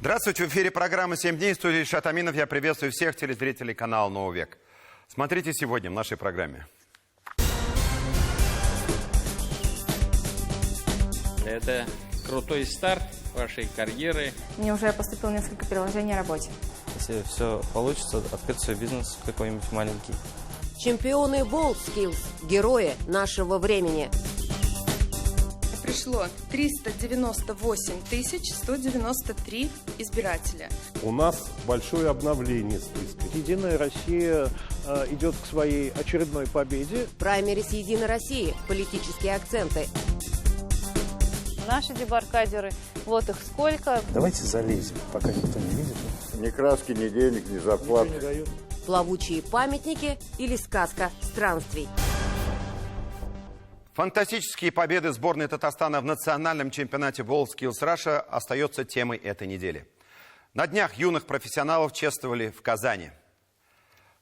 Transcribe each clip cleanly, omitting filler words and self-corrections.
Здравствуйте, в эфире программы «7 дней». В студии Ильшат Аминов. Я приветствую всех телезрителей канала «Новый век». Смотрите сегодня в нашей программе. Это крутой старт вашей карьеры. Мне уже поступило несколько предложений о работе. Если все получится, открыть свой бизнес какой-нибудь маленький. Чемпионы WorldSkills, герои нашего времени. Пришло 398 193 избирателя. У нас большое обновление списка. Единая Россия идет к своей очередной победе. Праймерис Единой России. Политические акценты. Наши дебаркадеры, вот их сколько. Давайте залезем, пока никто не видит. Ни краски, ни денег, ни зарплат. Плавучие памятники или сказка странствий. Фантастические победы сборной Татарстана в национальном чемпионате WorldSkills Russia остается темой этой недели. На днях юных профессионалов чествовали в Казани.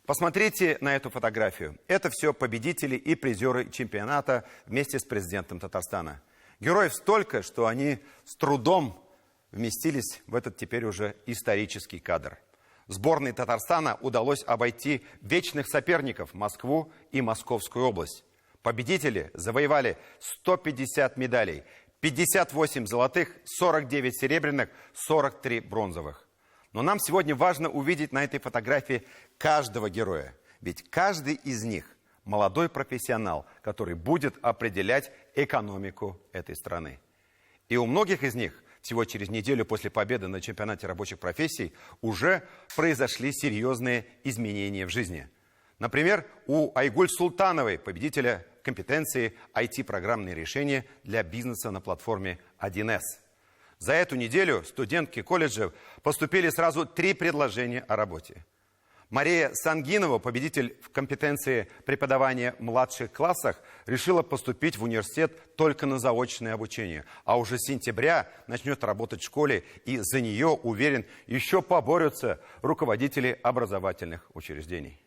Посмотрите на эту фотографию. Это все победители и призеры чемпионата вместе с президентом Татарстана. Героев столько, что они с трудом вместились в этот теперь уже исторический кадр. Сборной Татарстана удалось обойти вечных соперников Москву и Московскую область. Победители завоевали 150 медалей, 58 золотых, 49 серебряных, 43 бронзовых. Но нам сегодня важно увидеть на этой фотографии каждого героя. Ведь каждый из них молодой профессионал, который будет определять экономику этой страны. И у многих из них всего через неделю после победы на чемпионате рабочих профессий уже произошли серьезные изменения в жизни. Например, у Айгуль Султановой, победителя компетенции IT-программные решения для бизнеса на платформе 1С. За эту неделю студентки колледжа поступили сразу 3 предложения о работе. Мария Сангинова, победитель в компетенции преподавания в младших классах, решила поступить в университет только на заочное обучение. А уже с сентября начнет работать в школе, и за нее, уверен, еще поборются руководители образовательных учреждений.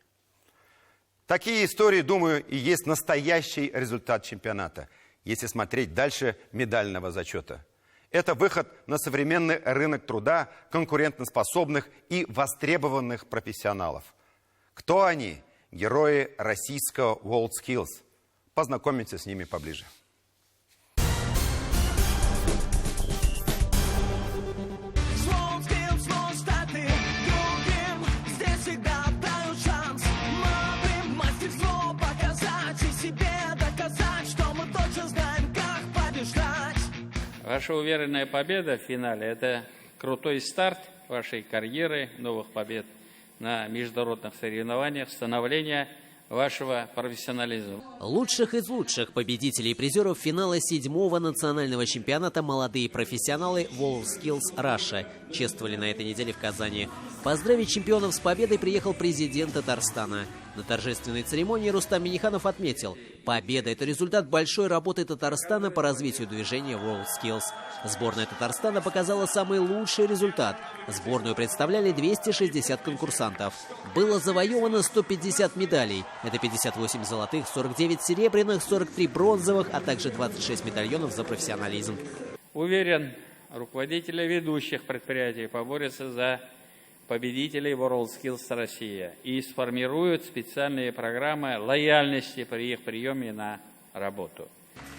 Такие истории, думаю, и есть настоящий результат чемпионата, если смотреть дальше медального зачета. Это выход на современный рынок труда конкурентоспособных и востребованных профессионалов. Кто они? Герои российского WorldSkills. Познакомимся с ними поближе. Ваша уверенная победа в финале – это крутой старт вашей карьеры, новых побед на международных соревнованиях, становление вашего профессионализма. Лучших из лучших победителей и призеров финала 7-го национального чемпионата молодые профессионалы WorldSkills Russia чествовали на этой неделе в Казани. Поздравить чемпионов с победой приехал президент Татарстана. На торжественной церемонии Рустам Минниханов отметил, победа – это результат большой работы Татарстана по развитию движения WorldSkills. Сборная Татарстана показала самый лучший результат. Сборную представляли 260 конкурсантов. Было завоевано 150 медалей. Это 58 золотых, 49 серебряных, 43 бронзовых, а также 26 медальонов за профессионализм. Уверен, руководители ведущих предприятий поборются за победителей WorldSkills Россия и сформируют специальные программы лояльности при их приеме на работу.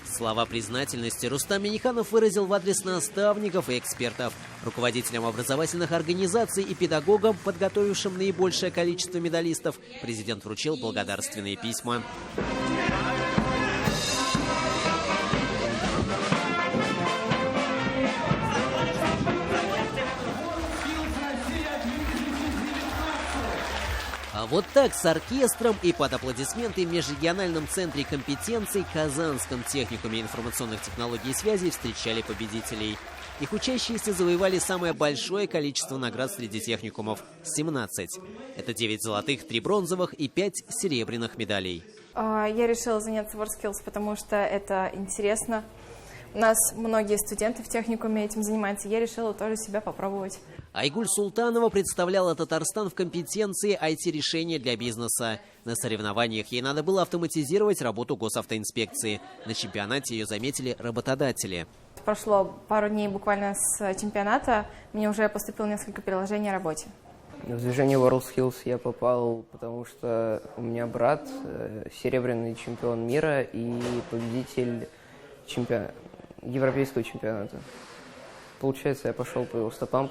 Слова признательности Рустам Минниханов выразил в адрес наставников и экспертов, руководителям образовательных организаций и педагогам, подготовившим наибольшее количество медалистов. Президент вручил благодарственные письма. А вот так с оркестром и под аплодисменты в Межрегиональном центре компетенций Казанском техникуме информационных технологий и связи встречали победителей. Их учащиеся завоевали самое большое количество наград среди техникумов – 17. Это 9 золотых, 3 бронзовых и 5 серебряных медалей. Я решила заняться WorldSkills, потому что это интересно. У нас многие студенты в техникуме этим занимаются. Я решила тоже себя попробовать. Айгуль Султанова представляла Татарстан в компетенции IT-решения для бизнеса. На соревнованиях ей надо было автоматизировать работу госавтоинспекции. На чемпионате ее заметили работодатели. прошло пару дней буквально с чемпионата, мне уже поступило несколько предложений о работе. В движение WorldSkills я попал, потому что у меня брат серебряный чемпион мира и победитель европейского чемпионата. Получается, я пошел по его стопам.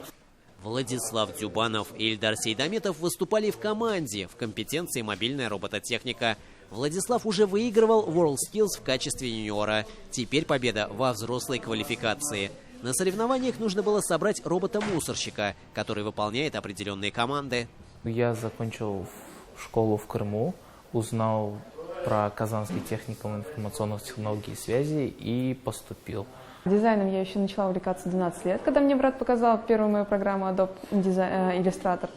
Владислав Дзюбанов и Ильдар Сейдометов выступали в команде в компетенции мобильная робототехника. Владислав уже выигрывал WorldSkills в качестве юниора. Теперь победа во взрослой квалификации. На соревнованиях нужно было собрать робота-мусорщика, который выполняет определенные команды. Я закончил школу в Крыму, узнал про Казанский техникум информационных технологий и связи и поступил. Дизайном я еще начала увлекаться 12 лет, когда мне брат показал первую мою программу Adobe Illustrator.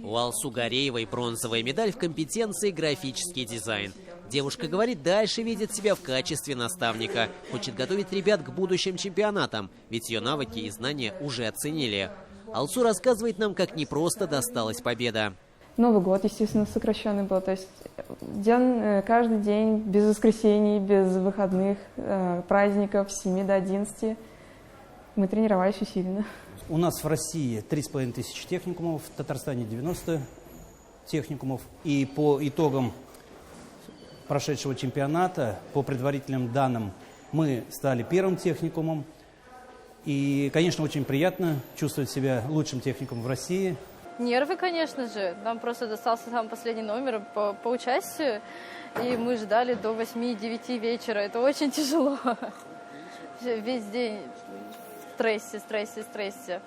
У Алсу Гореевой бронзовая медаль в компетенции графический дизайн. Девушка говорит, дальше видит себя в качестве наставника. Хочет готовить ребят к будущим чемпионатам, ведь ее навыки и знания уже оценили. Алсу рассказывает нам, как непросто досталась победа. Новый год, естественно, сокращенный был. То есть каждый день, без воскресений, без выходных, праздников с 7 до 11 мы тренировались усиленно. У нас в России 3500 техникумов, в Татарстане 90 техникумов. И по итогам прошедшего чемпионата, по предварительным данным, мы стали первым техникумом. И, конечно, очень приятно чувствовать себя лучшим техникумом в России. Нервы, конечно же. Нам просто достался самый последний номер по участию, и мы ждали до 8-9 вечера. Это очень тяжело. Весь день в стрессе.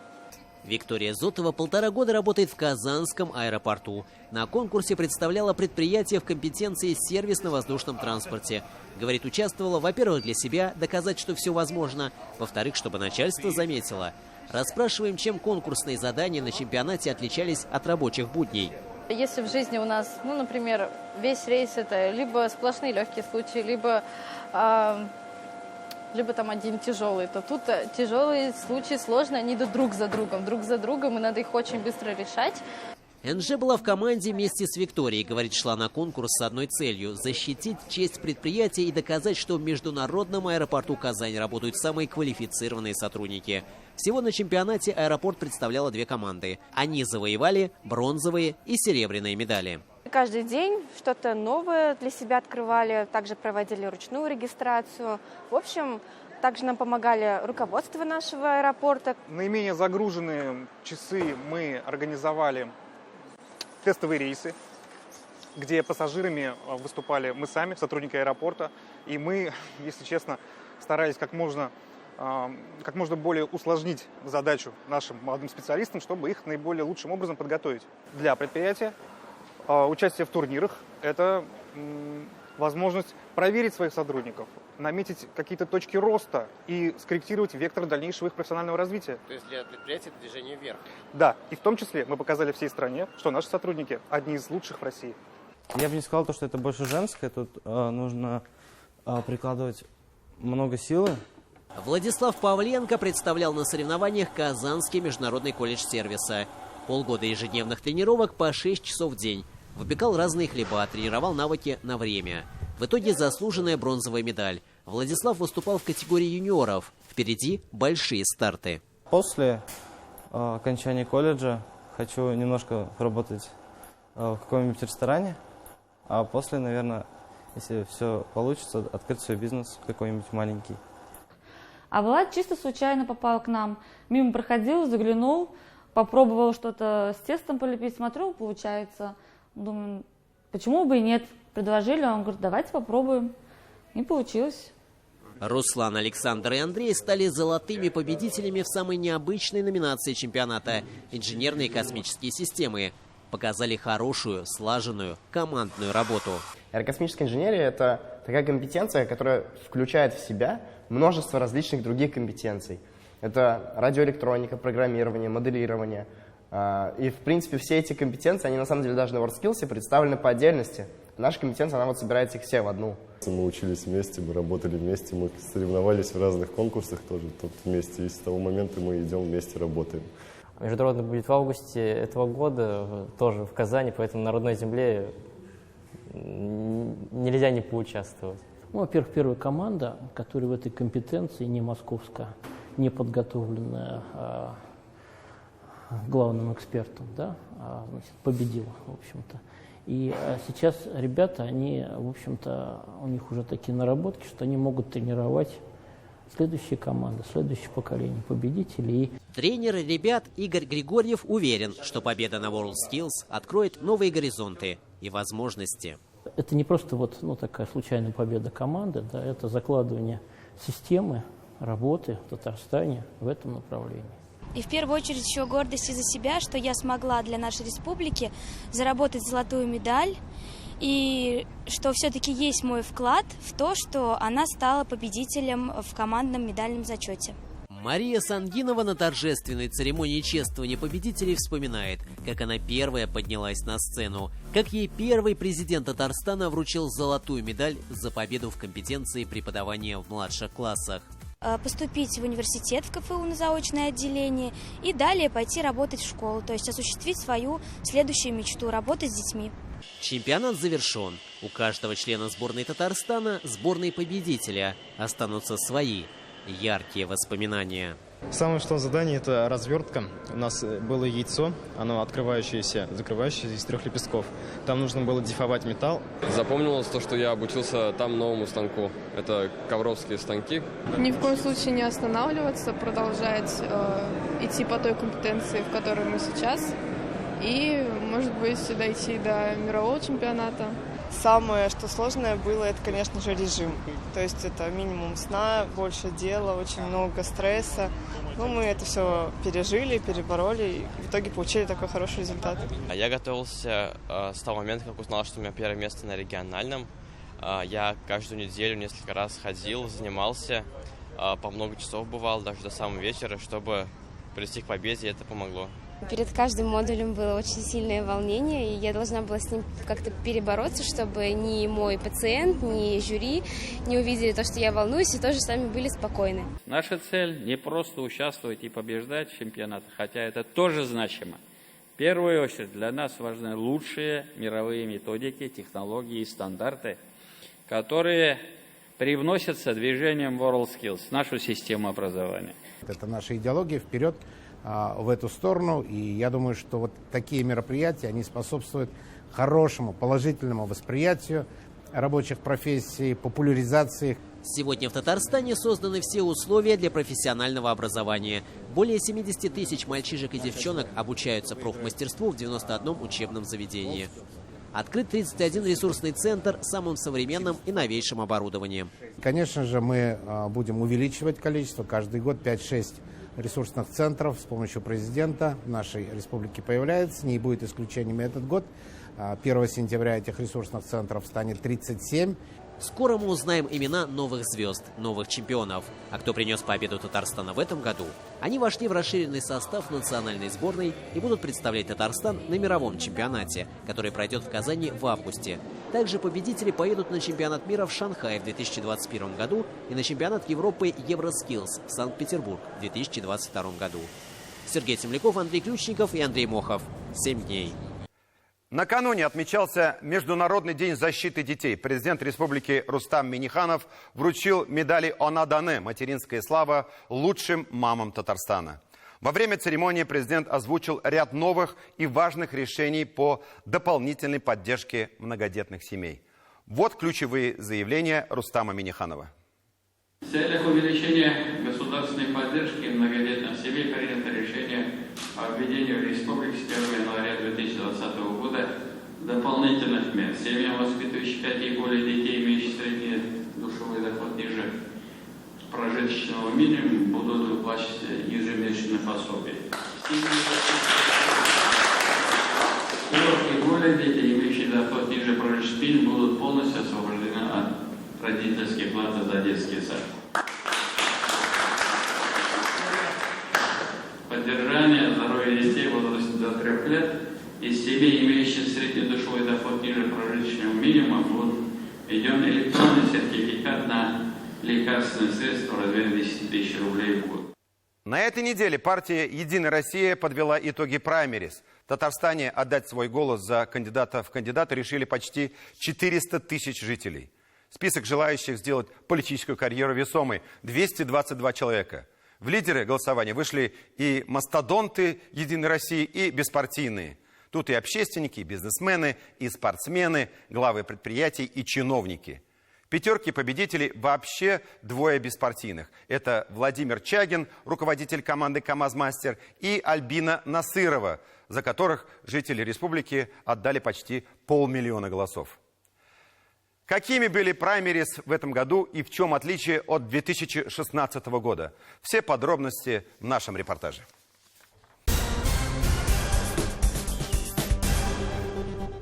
Виктория Зотова 1,5 года работает в Казанском аэропорту. На конкурсе представляла предприятие в компетенции сервис на воздушном транспорте. Говорит, участвовала, во-первых, для себя, доказать, что все возможно, во-вторых, чтобы начальство заметило. Расспрашиваем, чем конкурсные задания на чемпионате отличались от рабочих будней. Если в жизни у нас, например, весь рейс это либо сплошные легкие случаи, либо там один тяжелый, то тут тяжелые случаи сложные, они идут друг за другом, и надо их очень быстро решать. НЖ была в команде вместе с Викторией. Говорит, шла на конкурс с одной целью – защитить честь предприятия и доказать, что в международном аэропорту Казань работают самые квалифицированные сотрудники. Всего на чемпионате аэропорт представляла 2 команды. Они завоевали бронзовые и серебряные медали. Каждый день что-то новое для себя открывали, также проводили ручную регистрацию. В общем, также нам помогали руководство нашего аэропорта. Наименее загруженные часы мы организовали тестовые рейсы, где пассажирами выступали мы сами, сотрудники аэропорта. И мы, если честно, старались как можно более усложнить задачу нашим молодым специалистам, чтобы их наиболее лучшим образом подготовить. Для предприятия участие в турнирах – это возможность проверить своих сотрудников, наметить какие-то точки роста и скорректировать вектор дальнейшего их профессионального развития. То есть для предприятия это движение вверх? Да, и в том числе мы показали всей стране, что наши сотрудники одни из лучших в России. Я бы не сказал, что это больше женское, тут нужно прикладывать много силы. Владислав Павленко представлял на соревнованиях Казанский международный колледж сервиса. Полгода ежедневных тренировок по 6 часов в день. Выпекал разные хлеба, тренировал навыки на время. В итоге заслуженная бронзовая медаль. Владислав выступал в категории юниоров. Впереди большие старты. После окончания колледжа хочу немножко поработать в каком-нибудь ресторане. А после, наверное, если все получится, открыть свой бизнес какой-нибудь маленький. А Влад чисто случайно попал к нам. Мимо проходил, заглянул, попробовал что-то с тестом полепить, смотрю, получается. Думаю, почему бы и нет. Предложили, он говорит, давайте попробуем. И получилось. Руслан, Александр и Андрей стали золотыми победителями в самой необычной номинации чемпионата – инженерные космические системы. Показали хорошую, слаженную, командную работу. Аэрокосмическая инженерия – это такая компетенция, которая включает в себя множество различных других компетенций. Это радиоэлектроника, программирование, моделирование. И, в принципе, все эти компетенции, они на самом деле даже на WorldSkills представлены по отдельности. Наша компетенция, она вот собирается их все в одну. Мы учились вместе, мы работали вместе, мы соревновались в разных конкурсах тоже тут вместе. И с того момента мы идем вместе, работаем. Международный будет в августе этого года, тоже в Казани, поэтому на родной земле нельзя не поучаствовать. Ну, во-первых, первая команда, которая в этой компетенции не московская, не подготовленная главным экспертом, да, значит, победила, в общем-то. И сейчас ребята, они, в общем-то, у них уже такие наработки, что они могут тренировать следующие команды, следующее поколение победителей. Тренер ребят Игорь Григорьев уверен, что победа на WorldSkills откроет новые горизонты и возможности. Это не просто вот, такая случайная победа команды, да, это закладывание системы работы в Татарстане в этом направлении. И в первую очередь еще гордость из-за себя, что я смогла для нашей республики заработать золотую медаль, и что все-таки есть мой вклад в то, что она стала победителем в командном медальном зачете. Мария Сангинова на торжественной церемонии чествования победителей вспоминает, как она первая поднялась на сцену, как ей первый президент Татарстана вручил золотую медаль за победу в компетенции преподавания в младших классах. Поступить в университет в КФУ на заочное отделение и далее пойти работать в школу, то есть осуществить свою следующую мечту – работать с детьми. Чемпионат завершен. У каждого члена сборной Татарстана, сборной победителя, останутся свои яркие воспоминания. Самое что задание – это развертка. У нас было яйцо, оно открывающееся, закрывающееся из 3 лепестков. Там нужно было диффовать металл. Запомнилось то, что я обучился там новому станку. Это ковровские станки. Ни в коем случае не останавливаться, продолжать идти по той компетенции, в которой мы сейчас. И, может быть, дойти до мирового чемпионата. Самое, что сложное было, это, конечно же, режим. То есть это минимум сна, больше дела, очень много стресса. Но мы это все пережили, перебороли и в итоге получили такой хороший результат. Я готовился с того момента, как узнал, что у меня первое место на региональном. Я каждую неделю несколько раз ходил, занимался, по много часов бывал, даже до самого вечера, чтобы прийти к победе, и это помогло. Перед каждым модулем было очень сильное волнение, и я должна была с ним как-то перебороться, чтобы ни мой пациент, ни жюри не увидели то, что я волнуюсь, и тоже сами были спокойны. Наша цель не просто участвовать и побеждать в чемпионатах, хотя это тоже значимо. В первую очередь для нас важны лучшие мировые методики, технологии и стандарты, которые привносятся движением WorldSkills в нашу систему образования. Это наша идеология вперед в эту сторону, и я думаю, что вот такие мероприятия, они способствуют хорошему, положительному восприятию рабочих профессий, популяризации. Сегодня в Татарстане созданы все условия для профессионального образования. Более 70 тысяч мальчишек и девчонок обучаются профмастерству в 91 учебном заведении. Открыт 31 ресурсный центр с самым современным и новейшим оборудованием. Конечно же, мы будем увеличивать количество. Каждый год 5-6 ресурсных центров с помощью президента в нашей республике появляется. Не будет исключением этот год. 1 сентября этих ресурсных центров станет 37. Скоро мы узнаем имена новых звезд, новых чемпионов. А кто принес победу Татарстана в этом году? Они вошли в расширенный состав национальной сборной и будут представлять Татарстан на мировом чемпионате, который пройдет в Казани в августе. Также победители поедут на чемпионат мира в Шанхае в 2021 году и на чемпионат Европы Евроскиллс в Санкт-Петербург в 2022 году. Сергей Темляков, Андрей Ключников и Андрей Мохов. 7 дней. Накануне отмечался Международный день защиты детей. Президент республики Рустам Минниханов вручил медали «Она дане» материнская слава лучшим мамам Татарстана. Во время церемонии президент озвучил ряд новых и важных решений по дополнительной поддержке многодетных семей. Вот ключевые заявления Рустама Минниханова. В целях увеличения государственной поддержки многодетных семей принято решение о введении в республике с 1 января 2020 года дополнительных мер. Семьям, воспитывающим 5 и более детей, имеющих средний душевой доход ниже прожиточного минимума, будут выплачивать ежемесячные пособия. 4 и более детей, имеющие доход ниже прожиточного минимума, будут полностью освобождены от родительские платы за детский сад. Поддержание здоровья детей в возрасте до 3 лет из семей, имеющих средний душевой доход ниже прожиточного минимума, будет введен электронный сертификат на лекарственные средства в размере 10 тысяч рублей в год. На этой неделе партия «Единая Россия» подвела итоги праймерис. В Татарстане отдать свой голос за кандидата в кандидаты решили почти 400 тысяч жителей. Список желающих сделать политическую карьеру весомый – 222 человека. В лидеры голосования вышли и мастодонты «Единой России», и беспартийные. Тут и общественники, и бизнесмены, и спортсмены, главы предприятий и чиновники. В пятерке победителей вообще двое беспартийных. Это Владимир Чагин, руководитель команды «КамАЗ-Мастер», и Альбина Насырова, за которых жители республики отдали почти 500 000 голосов. Какими были праймерис в этом году и в чем отличие от 2016 года? Все подробности в нашем репортаже.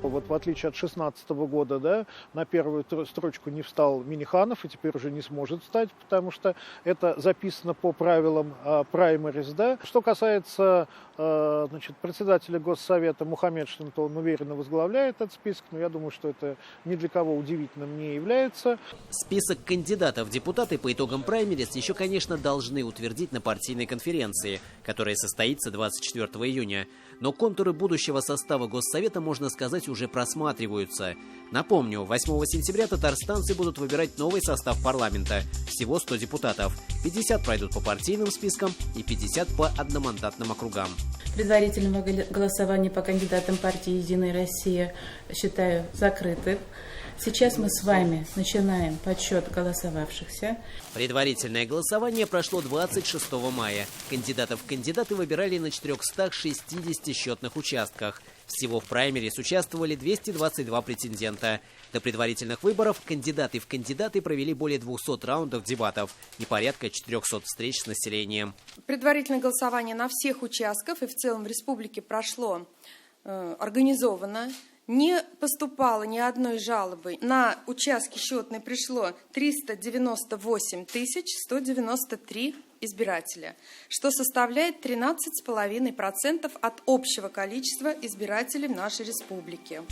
Вот в отличие от 2016 года, да, на первую строчку не встал Миниханов и теперь уже не сможет встать, потому что это записано по правилам праймерис. Да. Что касается председателя Госсовета Мухаммедшина, то он уверенно возглавляет этот список, но я думаю, что это ни для кого удивительным не является. Список кандидатов в депутаты по итогам праймерис еще, конечно, должны утвердить на партийной конференции, которая состоится 24 июня. Но контуры будущего состава Госсовета, можно сказать, уже просматриваются. Напомню, 8 сентября татарстанцы будут выбирать новый состав парламента. Всего 100 депутатов. 50 пройдут по партийным спискам и 50 по одномандатным округам. Предварительного голосования по кандидатам партии «Единая Россия» считаю закрытым. Сейчас мы с вами начинаем подсчет голосовавшихся. Предварительное голосование прошло 26 мая. Кандидатов в кандидаты выбирали на 460 счетных участках. Всего в праймерис участвовали 222 претендента. До предварительных выборов кандидаты в кандидаты провели более 200 раундов дебатов и порядка 400 встреч с населением. Предварительное голосование на всех участках и в целом в республике прошло организованно. Не поступало ни одной жалобы. На участки счетные пришло 398 193 избирателя, что составляет 13,5% от общего количества избирателей в нашей республике.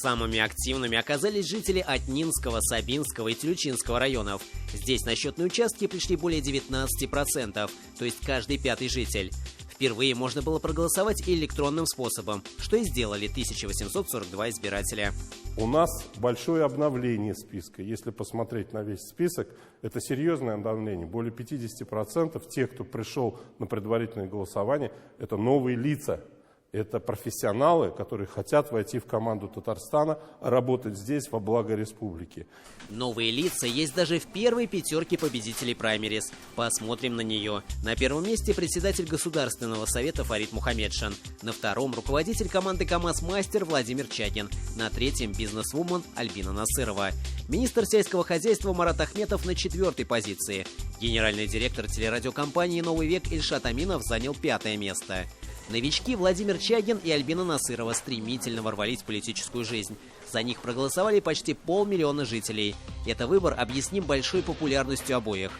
Самыми активными оказались жители Отнинского, Сабинского и Тюльчинского районов. Здесь на счетные участки пришли более 19%, то есть каждый пятый житель. Впервые можно было проголосовать и электронным способом, что и сделали 1842 избирателя. У нас большое обновление списка. Если посмотреть на весь список, это серьезное обновление. Более 50% тех, кто пришел на предварительное голосование, это новые лица. Это профессионалы, которые хотят войти в команду Татарстана, работать здесь во благо республики. Новые лица есть даже в первой пятерке победителей праймерис. Посмотрим на нее. На первом месте председатель Государственного совета Фарид Мухаммедшин. На втором руководитель команды КамАЗ-Мастер Владимир Чагин. На третьем бизнес-вумен Альбина Насырова. Министр сельского хозяйства Марат Ахметов на 4-й позиции. Генеральный директор телерадиокомпании «Новый век» Ильшат Аминов занял 5-е место. Новички Владимир Чагин и Альбина Насырова стремительно ворвались в политическую жизнь. За них проголосовали почти 500 000 жителей. Это выбор объясним большой популярностью обоих.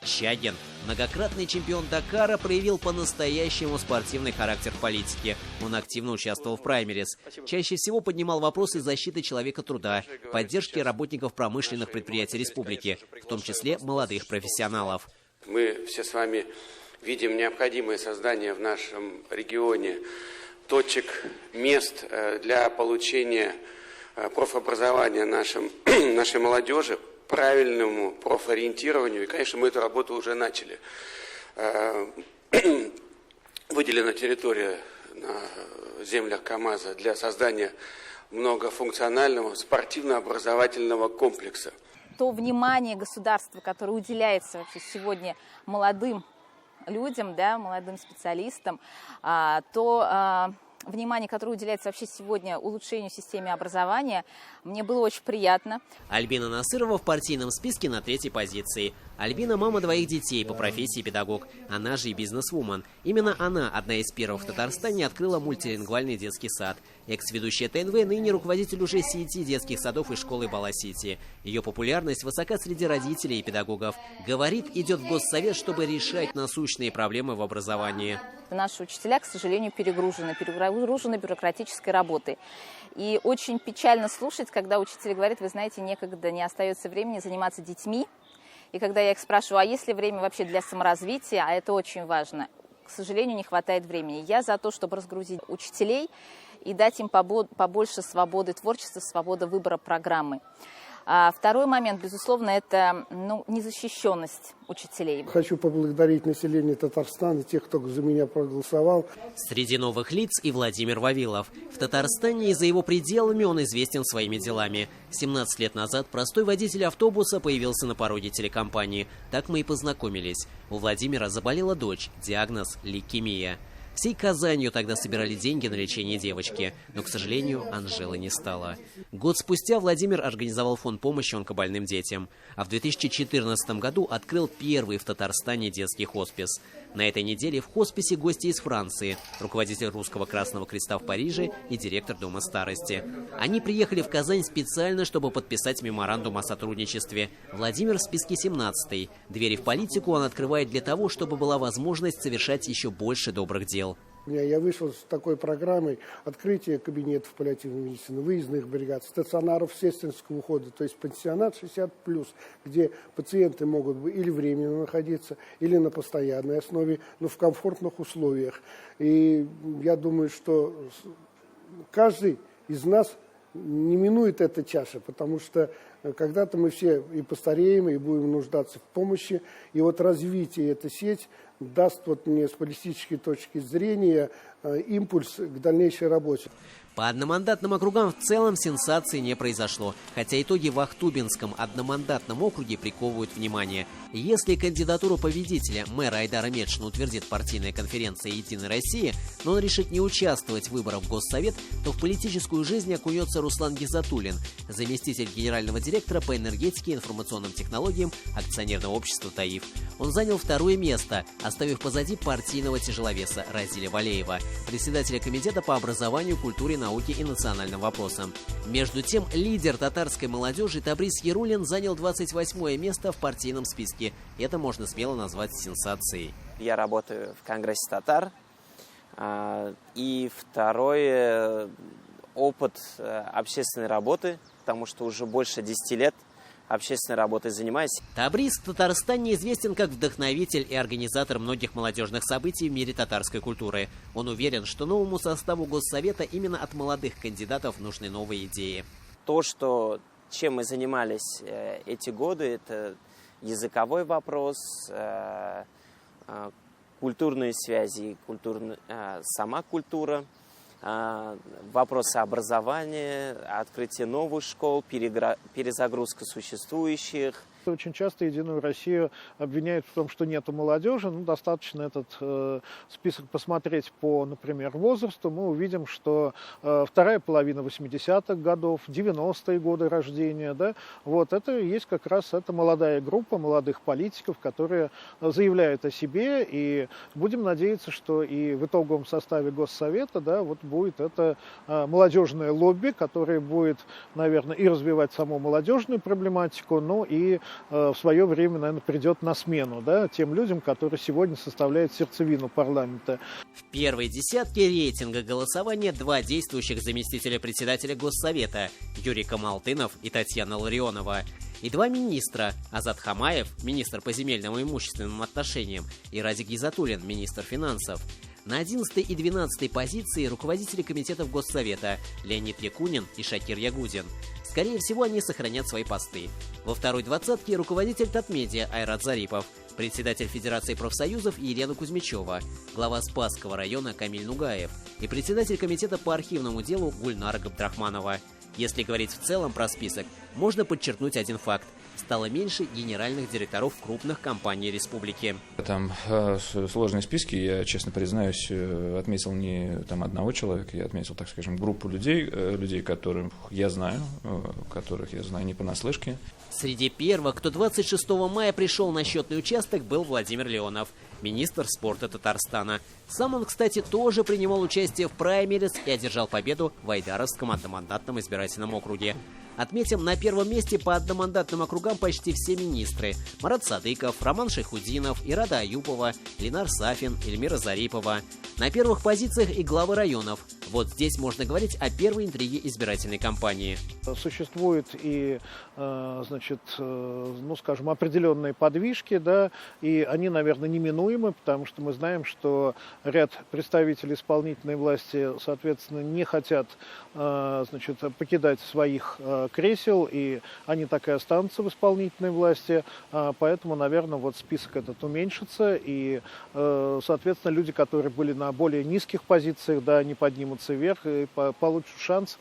Чагин, многократный чемпион Дакара, проявил по-настоящему спортивный характер в политике. Он активно участвовал в праймерис. Чаще всего поднимал вопросы защиты человека труда, поддержки работников промышленных предприятий республики, в том числе молодых профессионалов. Мы все с вами видим необходимое создание в нашем регионе точек, мест для получения профобразования нашей молодежи, правильному профориентированию. И, конечно, мы эту работу уже начали. Выделена территория на землях КамАЗа для создания многофункционального спортивно-образовательного комплекса. То внимание государства, которое уделяется вообще сегодня молодым людям, да, молодым специалистам, то внимание, которое уделяется вообще сегодня улучшению системы образования, мне было очень приятно. Альбина Насырова в партийном списке на 3-й позиции. Альбина – мама 2 детей, по профессии педагог. Она же и бизнес-вумен. Именно она, одна из первых в Татарстане, открыла мультилингвальный детский сад. Экс-ведущая ТНВ ныне руководитель уже сети детских садов и школы Бала-Сити. Ее популярность высока среди родителей и педагогов. Говорит, идет в Госсовет, чтобы решать насущные проблемы в образовании. Наши учителя, к сожалению, перегружены бюрократической работой. И очень печально слушать, когда учитель говорит: вы знаете, некогда, не остается времени заниматься детьми. И когда я их спрашиваю, а есть ли время вообще для саморазвития, а это очень важно, к сожалению, не хватает времени. Я за то, чтобы разгрузить учителей и дать им побольше свободы творчества, свободы выбора программы. Второй момент, безусловно, это незащищенность учителей. Хочу поблагодарить население Татарстана и тех, кто за меня проголосовал. Среди новых лиц и Владимир Вавилов. В Татарстане и за его пределами он известен своими делами. 17 лет назад простой водитель автобуса появился на пороге телекомпании. Так мы и познакомились. У Владимира заболела дочь, диагноз – лейкемия. Всей Казанью тогда собирали деньги на лечение девочки, но, к сожалению, Анжелы не стало. Год спустя Владимир организовал фонд помощи онкобольным детям, а в 2014 году открыл первый в Татарстане детский хоспис. На этой неделе в хосписе гости из Франции, руководитель Русского Красного Креста в Париже и директор Дома старости. Они приехали в Казань специально, чтобы подписать меморандум о сотрудничестве. Владимир в списке 17-й. Двери в политику он открывает для того, чтобы была возможность совершать еще больше добрых дел. Я вышел с такой программой открытия кабинетов паллиативной медицины, выездных бригад, стационаров сестринского ухода, то есть пансионат 60+, где пациенты могут или временно находиться, или на постоянной основе, но в комфортных условиях. И я думаю, что каждый из нас не минует эта чаша, потому что когда-то мы все и постареем, и будем нуждаться в помощи. И вот развитие этой сети даст мне с политической точки зрения импульс к дальнейшей работе. По одномандатным округам в целом сенсации не произошло, хотя итоги в Ахтубинском одномандатном округе приковывают внимание. Если кандидатуру победителя мэра Айдара Медшина утвердит партийная конференция «Единой России», но он решит не участвовать в выборах в Госсовет, то в политическую жизнь окунется Руслан Гизатуллин, заместитель генерального директора по энергетике и информационным технологиям акционерного общества «ТАИФ». Он занял второе место, оставив позади партийного тяжеловеса Разиля Валеева, председателя комитета по образованию, культуре, науке и национальным вопросам. Между тем, лидер татарской молодежи Табриз Яруллин занял 28-е место в партийном списке. Это можно смело назвать сенсацией. Я работаю в Конгрессе татар. И второй опыт общественной работы, потому что уже больше 10 лет общественной работой занимаюсь. Табриз в Татарстане известен как вдохновитель и организатор многих молодежных событий в мире татарской культуры. Он уверен, что новому составу Госсовета именно от молодых кандидатов нужны новые идеи. То, чем мы занимались эти годы, это языковой вопрос, культурные связи, сама культура, вопросы образования, открытие новых школ, перезагрузка существующих. Очень часто «Единую Россию» обвиняют в том, что нету молодежи. Достаточно этот список посмотреть по, например, возрасту. Мы увидим, что вторая половина 80-х годов, 90-е годы рождения, да, вот это и есть как раз эта молодая группа молодых политиков, которые заявляют о себе. И будем надеяться, что и в итоговом составе Госсовета, да, вот будет это молодежное лобби, которое будет, наверное, и развивать саму молодежную проблематику, но и в свое время, наверное, придет на смену, да, тем людям, которые сегодня составляют сердцевину парламента. В первой десятке рейтинга голосования два действующих заместителя председателя Госсовета – Юрий Камалтынов и Татьяна Ларионова. И два министра – Азат Хамаев, министр по земельным и имущественным отношениям, и Разик Гизатуллин, министр финансов. На 11 и 12 позиции руководители комитетов Госсовета Леонид Якунин и Шакир Ягудин. Скорее всего, они сохранят свои посты. Во второй двадцатке руководитель Татмедиа Айрат Зарипов, председатель Федерации профсоюзов Елена Кузьмичева, глава Спасского района Камиль Нугаев и председатель комитета по архивному делу Гульнара Габдрахманова. Если говорить в целом про список, можно подчеркнуть один факт. Стало меньше генеральных директоров крупных компаний республики. Там сложные списки, я, честно признаюсь, отметил не одного человека, я отметил, так скажем, группу людей, которых я знаю не понаслышке. Среди первых, кто 26 мая пришел на счетный участок, был Владимир Леонов, министр спорта Татарстана. Сам он, кстати, тоже принимал участие в праймерис и одержал победу в Айдаровском одномандатном избирательном округе. Отметим, на первом месте по одномандатным округам почти все министры. Марат Садыков, Роман Шайхудинов, Ирада Аюпова, Ленар Сафин, Эльмира Зарипова. На первых позициях и главы районов. Вот здесь можно говорить о первой интриге избирательной кампании. Существует и, значит, ну, скажем, определенные подвижки, да, и они, наверное, неминуемы, потому что мы знаем, что ряд представителей исполнительной власти, соответственно, не хотят, значит, покидать своих кресел, и они так и останутся в исполнительной власти, поэтому, наверное, вот список этот уменьшится, и, соответственно, люди, которые были на более низких позициях, да, они поднимутся вверх и получат шанс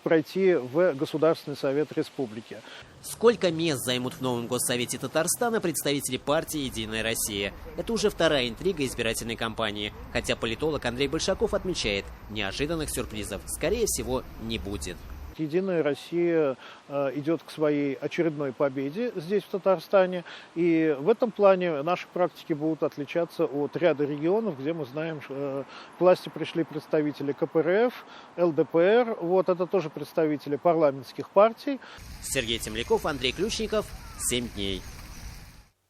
пройти в Государственный совет республики. Сколько мест займут в новом Госсовете Татарстана представители партии «Единая Россия»? Это уже вторая интрига избирательной кампании. Хотя политолог Андрей Большаков отмечает, неожиданных сюрпризов, скорее всего, не будет. «Единая Россия» идет к своей очередной победе здесь, в Татарстане. И в этом плане наши практики будут отличаться от ряда регионов, где мы знаем, что к власти пришли представители КПРФ, ЛДПР. Вот это тоже представители парламентских партий. Сергей Темляков, Андрей Ключников. 7 дней.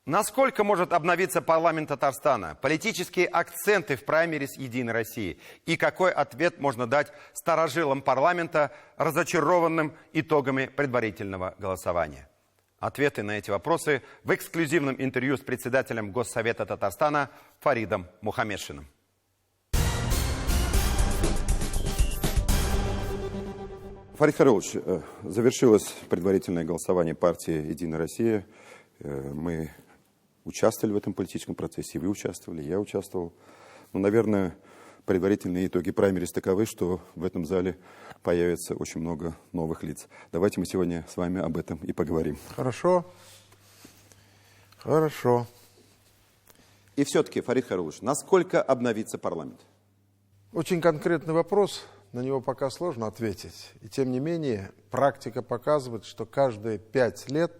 Насколько может обновиться парламент Татарстана? Политические акценты в праймерис «Единой России». И какой ответ можно дать старожилам парламента, разочарованным итогами предварительного голосования? Ответы на эти вопросы в эксклюзивном интервью с председателем Госсовета Татарстана Фаридом Мухаммедшиным. Фарид Харилович, завершилось предварительное голосование партии «Единая Россия». Мы участвовали в этом политическом процессе, вы участвовали, я участвовал. Но, наверное, предварительные итоги праймерис таковы, что в этом зале появится очень много новых лиц. Давайте мы сегодня с вами об этом и поговорим. Хорошо. Хорошо. И все-таки, Фарид Харилович, насколько обновится парламент? Очень конкретный вопрос, на него пока сложно ответить. И тем не менее, практика показывает, что каждые 5 лет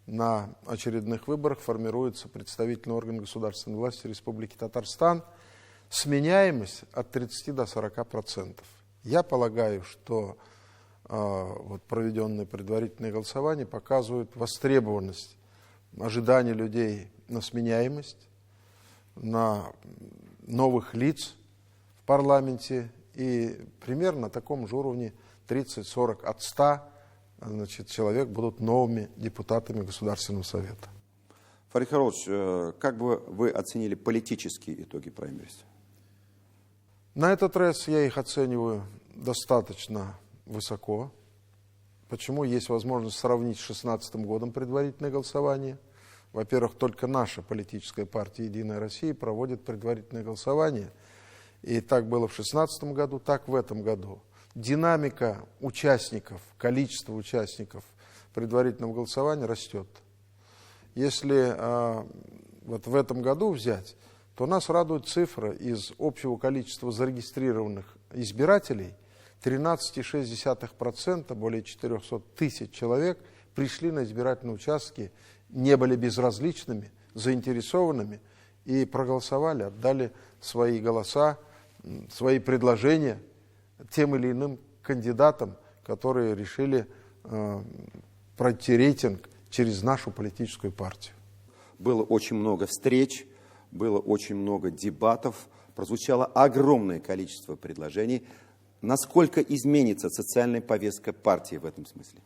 на очередных выборах формируется представительный орган государственной власти Республики Татарстан. Сменяемость от 30 до 40%. Я полагаю, что вот проведенные предварительные голосования показывают востребованность, ожидание людей на сменяемость, на новых лиц в парламенте. И примерно на таком же уровне 30-40 от 100 значит, человек будут новыми депутатами Государственного совета. Фарид Харилович, как бы вы оценили политические итоги праймерис? На этот раз я их оцениваю достаточно высоко. Почему? Есть возможность сравнить с 2016 годом предварительное голосование. Во-первых, только наша политическая партия «Единая Россия» проводит предварительное голосование. И так было в 2016 году, так в этом году. Динамика участников, количество участников предварительного голосования растет. Если вот в этом году взять, то нас радует цифра из общего количества зарегистрированных избирателей. 13,6%, более 400 тысяч человек пришли на избирательные участки, не были безразличными, заинтересованными и проголосовали, отдали свои голоса, свои предложения тем или иным кандидатам, которые решили пройти рейтинг через нашу политическую партию. Было очень много встреч, было очень много дебатов, прозвучало огромное количество предложений. Насколько изменится социальная повестка партии в этом смысле?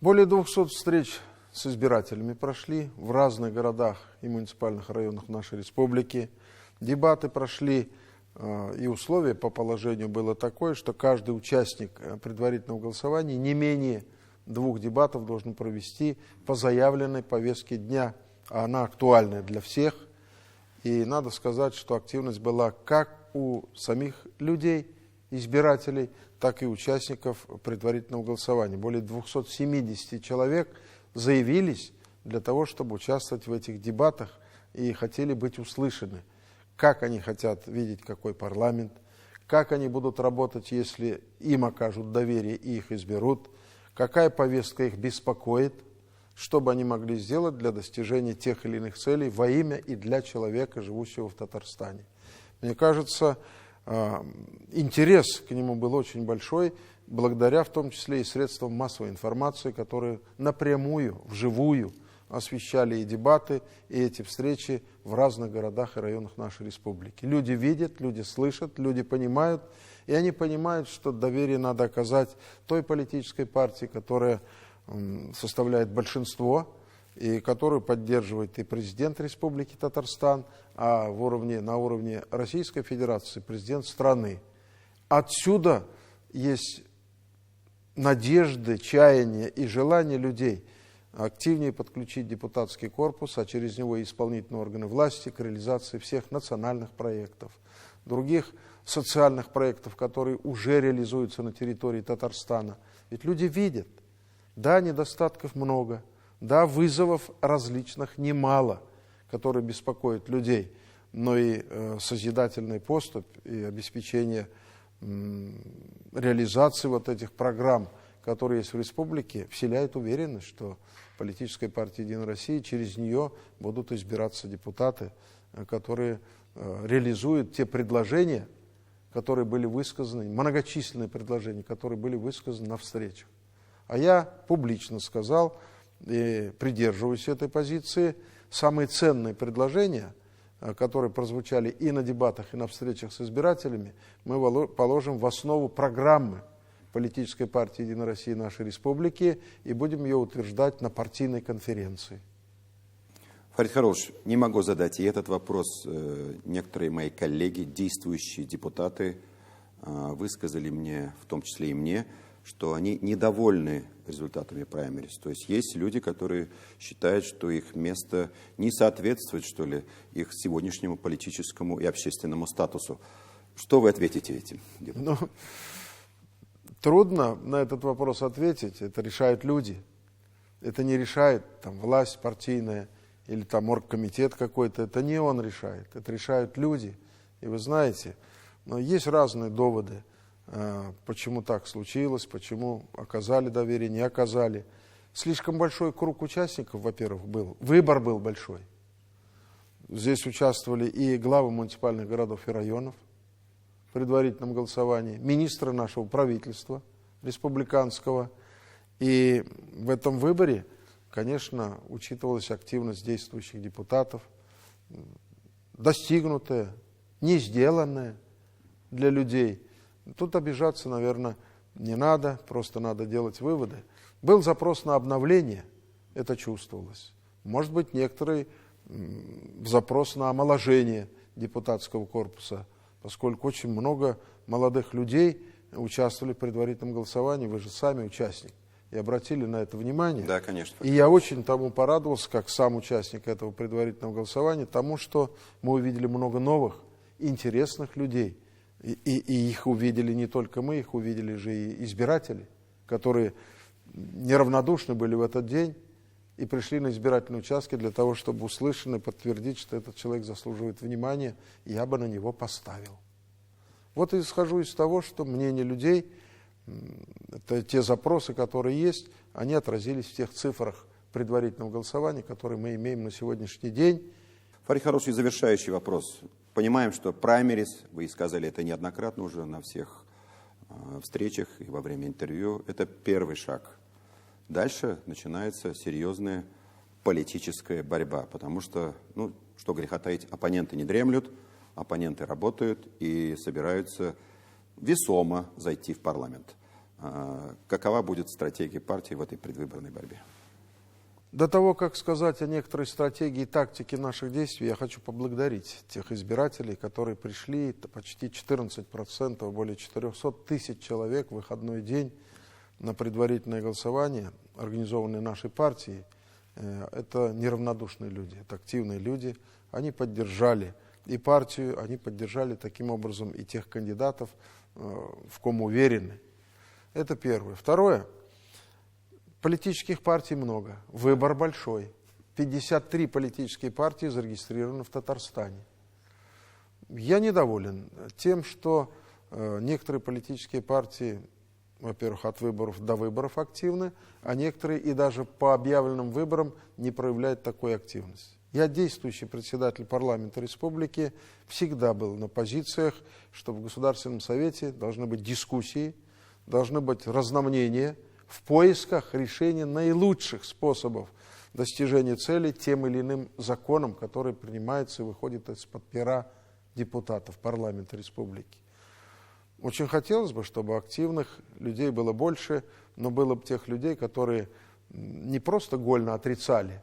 Более 200 встреч с избирателями прошли в разных городах и муниципальных районах нашей республики. Дебаты прошли, и условие по положению было такое, что каждый участник предварительного голосования не менее 2 дебатов должен провести по заявленной повестке дня. А она актуальная для всех. И надо сказать, что активность была как у самих людей, избирателей, так и участников предварительного голосования. Более 270 человек заявились для того, чтобы участвовать в этих дебатах и хотели быть услышаны. Как они хотят видеть какой парламент, как они будут работать, если им окажут доверие и их изберут, какая повестка их беспокоит, что бы они могли сделать для достижения тех или иных целей во имя и для человека, живущего в Татарстане. Мне кажется, интерес к нему был очень большой, благодаря в том числе и средствам массовой информации, которые напрямую, вживую освещали и дебаты, и эти встречи в разных городах и районах нашей республики. Люди видят, люди слышат, люди понимают, и они понимают, что доверие надо оказать той политической партии, которая составляет большинство, и которую поддерживает и президент Республики Татарстан, а на уровне Российской Федерации президент страны. Отсюда есть надежды, чаяния и желание людей активнее подключить депутатский корпус, а через него и исполнительные органы власти к реализации всех национальных проектов, других социальных проектов, которые уже реализуются на территории Татарстана. Ведь люди видят, да, недостатков много, да, вызовов различных немало, которые беспокоят людей, но и созидательный поступь и обеспечение реализации вот этих программ, которые есть в республике, вселяет уверенность, что политическая партия «Единая Россия», через нее будут избираться депутаты, которые реализуют те предложения, которые были высказаны, многочисленные предложения, которые были высказаны на встречах. А я публично сказал и придерживаюсь этой позиции. Самые ценные предложения, которые прозвучали и на дебатах, и на встречах с избирателями, мы положим в основу программы политической партии «Единая Россия» нашей республики и будем ее утверждать на партийной конференции. Фарид Харулович, не могу задать и этот вопрос. Некоторые мои коллеги, действующие депутаты, высказали мне, в том числе и мне, что они недовольны результатами праймерис. То есть есть люди, которые считают, что их место не соответствует, что ли, их сегодняшнему политическому и общественному статусу. Что вы ответите этим? Ну, трудно на этот вопрос ответить. Это решают люди. Это не решает там власть партийная или там оргкомитет какой-то. Это не он решает. Это решают люди. И вы знаете, но есть разные доводы, почему так случилось, почему оказали доверие, не оказали. Слишком большой круг участников, во-первых, был. Выбор был большой. Здесь участвовали и главы муниципальных городов и районов в предварительном голосовании, министры нашего правительства республиканского. И в этом выборе, конечно, учитывалась активность действующих депутатов, достигнутая, не сделанная для людей. Тут обижаться, наверное, не надо, просто надо делать выводы. Был запрос на обновление, это чувствовалось. Может быть, некоторый запрос на омоложение депутатского корпуса, поскольку очень много молодых людей участвовали в предварительном голосовании, вы же сами участник, и обратили на это внимание. Да, конечно. И я очень тому порадовался, как сам участник этого предварительного голосования, тому, что мы увидели много новых, интересных людей. И их увидели не только мы, их увидели же и избиратели, которые неравнодушны были в этот день и пришли на избирательные участки для того, чтобы услышать и подтвердить, что этот человек заслуживает внимания, и я бы на него поставил. Вот и исхожу из того, что мнение людей, это те запросы, которые есть, они отразились в тех цифрах предварительного голосования, которые мы имеем на сегодняшний день. Фарид Харулович, завершающий вопрос. Понимаем, что праймерис, вы сказали это неоднократно уже на всех встречах и во время интервью, это первый шаг. Дальше начинается серьезная политическая борьба, потому что, ну, что греха таить, оппоненты не дремлют, оппоненты работают и собираются весомо зайти в парламент. Какова будет стратегия партии в этой предвыборной борьбе? До того, как сказать о некоторой стратегии и тактике наших действий, я хочу поблагодарить тех избирателей, которые пришли, это почти 14%, более 400 тысяч человек в выходной день на предварительное голосование, организованное нашей партией. Это неравнодушные люди, это активные люди. Они поддержали и партию, они поддержали таким образом и тех кандидатов, в ком уверены. Это первое. Второе. Политических партий много, выбор большой. 53 политические партии зарегистрированы в Татарстане. Я недоволен тем, что некоторые политические партии, во-первых, от выборов до выборов активны, а некоторые и даже по объявленным выборам не проявляют такой активности. Я, действующий председатель парламента республики, всегда был на позициях, что в Государственном совете должны быть дискуссии, должны быть разномнения, в поисках решения наилучших способов достижения цели тем или иным законом, который принимается и выходит из-под пера депутатов парламента республики. Очень хотелось бы, чтобы активных людей было больше, но было бы тех людей, которые не просто гольно отрицали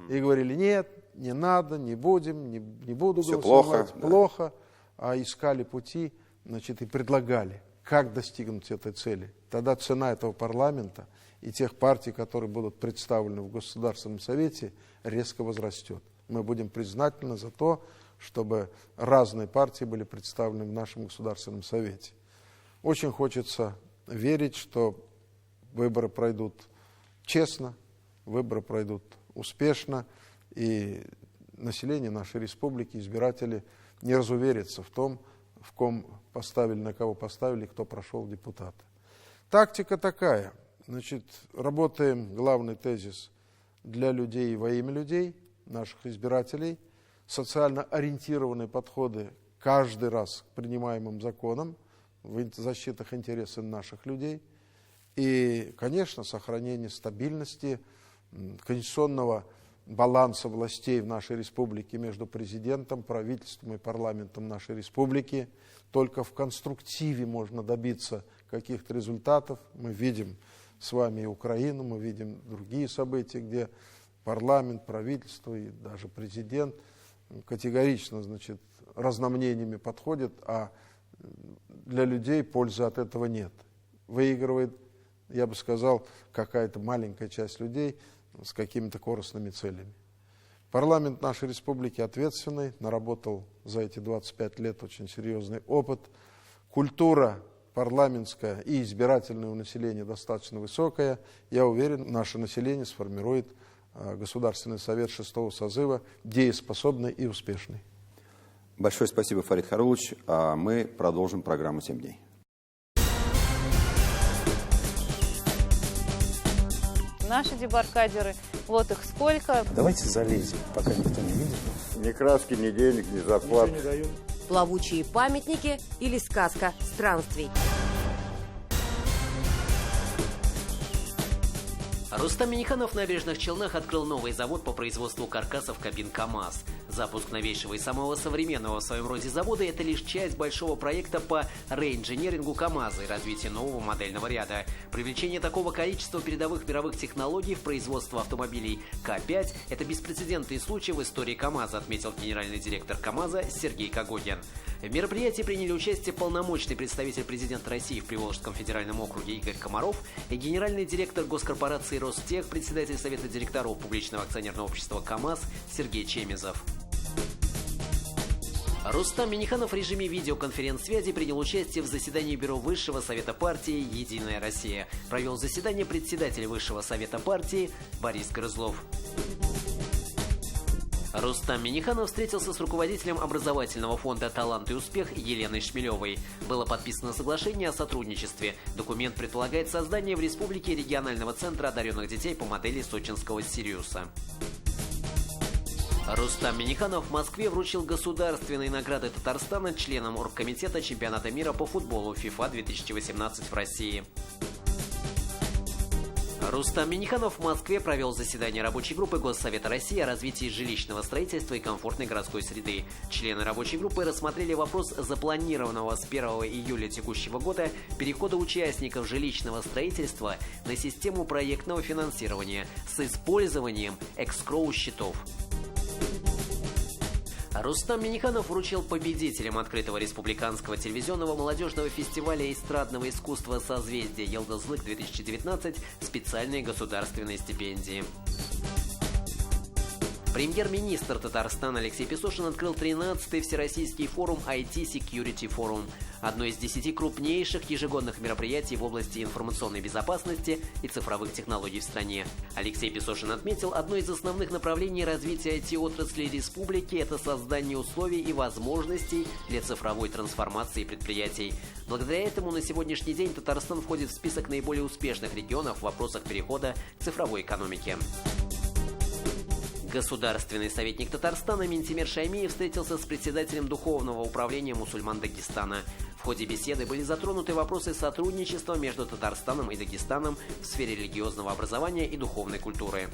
и говорили: нет, не надо, не будем, не буду Все голосовать, плохо, а искали пути, значит, и предлагали, как достигнуть этой цели. Тогда цена этого парламента и тех партий, которые будут представлены в Государственном Совете, резко возрастет. Мы будем признательны за то, чтобы разные партии были представлены в нашем Государственном Совете. Очень хочется верить, что выборы пройдут честно, выборы пройдут успешно, и население нашей республики, избиратели, не разуверятся в том, в ком поставили, на кого поставили, кто прошел депутаты. Тактика такая. Значит, работаем, главный тезис, для людей и во имя людей, наших избирателей, социально ориентированные подходы каждый раз к принимаемым законам в защитах интересов наших людей и, конечно, сохранение стабильности, конституционного баланса властей в нашей республике между президентом, правительством и парламентом нашей республики. Только в конструктиве можно добиться каких-то результатов. Мы видим с вами и Украину, мы видим другие события, где парламент, правительство и даже президент категорично, значит, разномнениями подходят, а для людей пользы от этого нет. Выигрывает, я бы сказал, какая-то маленькая часть людей с какими-то корыстными целями. Парламент нашей республики ответственный, наработал за эти 25 лет очень серьезный опыт. Культура парламентская и избирательная у населения достаточно высокая. Я уверен, наше население сформирует Государственный совет 6-го созыва дееспособный и успешный. Большое спасибо, Фарид Харулович. А мы продолжим программу «7 дней». Наши дебаркадеры, вот их сколько. Давайте залезем, пока никто не видит. Ни краски, ни денег, ни зарплат. Плавучие памятники или сказка странствий. Рустам Минниханов в Набережных Челнах открыл новый завод по производству каркасов кабин КАМАЗ. Запуск новейшего и самого современного в своем роде завода – это лишь часть большого проекта по реинженерингу КАМАЗа и развитию нового модельного ряда. Привлечение такого количества передовых мировых технологий в производство автомобилей К5 – это беспрецедентный случай в истории КАМАЗа, отметил генеральный директор КАМАЗа Сергей Когодин. В мероприятии приняли участие полномочный представитель президента России в Приволжском федеральном округе Игорь Комаров и генеральный директор госкорпорации Ростех, председатель совета директоров публичного акционерного общества КАМАЗ Сергей Чемизов. Рустам Минниханов в режиме видеоконференц-связи принял участие в заседании Бюро Высшего Совета партии «Единая Россия». Провел заседание председатель Высшего Совета партии Борис Грызлов. Рустам Минниханов встретился с руководителем образовательного фонда «Талант и успех» Еленой Шмелевой. Было подписано соглашение о сотрудничестве. Документ предполагает создание в республике регионального центра одаренных детей по модели сочинского «Сириуса». Рустам Минниханов в Москве вручил государственные награды Татарстана членам оргкомитета чемпионата мира по футболу FIFA 2018 в России. Рустам Минниханов в Москве провел заседание рабочей группы Госсовета России о развитии жилищного строительства и комфортной городской среды. Члены рабочей группы рассмотрели вопрос запланированного с 1 июля текущего года перехода участников жилищного строительства на систему проектного финансирования с использованием эскроу-счетов. Рустам Минниханов вручил победителям открытого республиканского телевизионного молодежного фестиваля эстрадного искусства «Созвездие Йылдызлык-2019» специальные государственные стипендии. Премьер-министр Татарстана Алексей Песошин открыл 13-й Всероссийский форум IT Security Forum, одно из 10 крупнейших ежегодных мероприятий в области информационной безопасности и цифровых технологий в стране. Алексей Песошин отметил, одно из основных направлений развития IT-отрасли республики – это создание условий и возможностей для цифровой трансформации предприятий. Благодаря этому на сегодняшний день Татарстан входит в список наиболее успешных регионов в вопросах перехода к цифровой экономике. Государственный советник Татарстана Минтимер Шаймиев встретился с председателем Духовного управления мусульман Дагестана. В ходе беседы были затронуты вопросы сотрудничества между Татарстаном и Дагестаном в сфере религиозного образования и духовной культуры.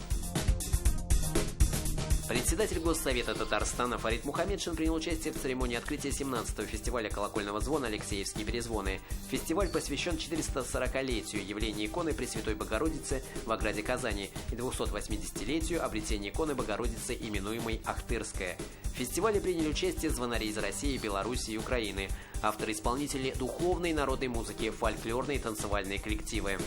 Председатель Госсовета Татарстана Фарид Мухаммедшин принял участие в церемонии открытия 17-го фестиваля колокольного звона «Алексеевские перезвоны». Фестиваль посвящен 440-летию явления иконы Пресвятой Богородицы в Ограде Казани и 280-летию обретения иконы Богородицы, именуемой Ахтырская. В фестивале приняли участие звонари из России, Беларуси и Украины, авторы-исполнители духовной и народной музыки, фольклорные и танцевальные коллективы.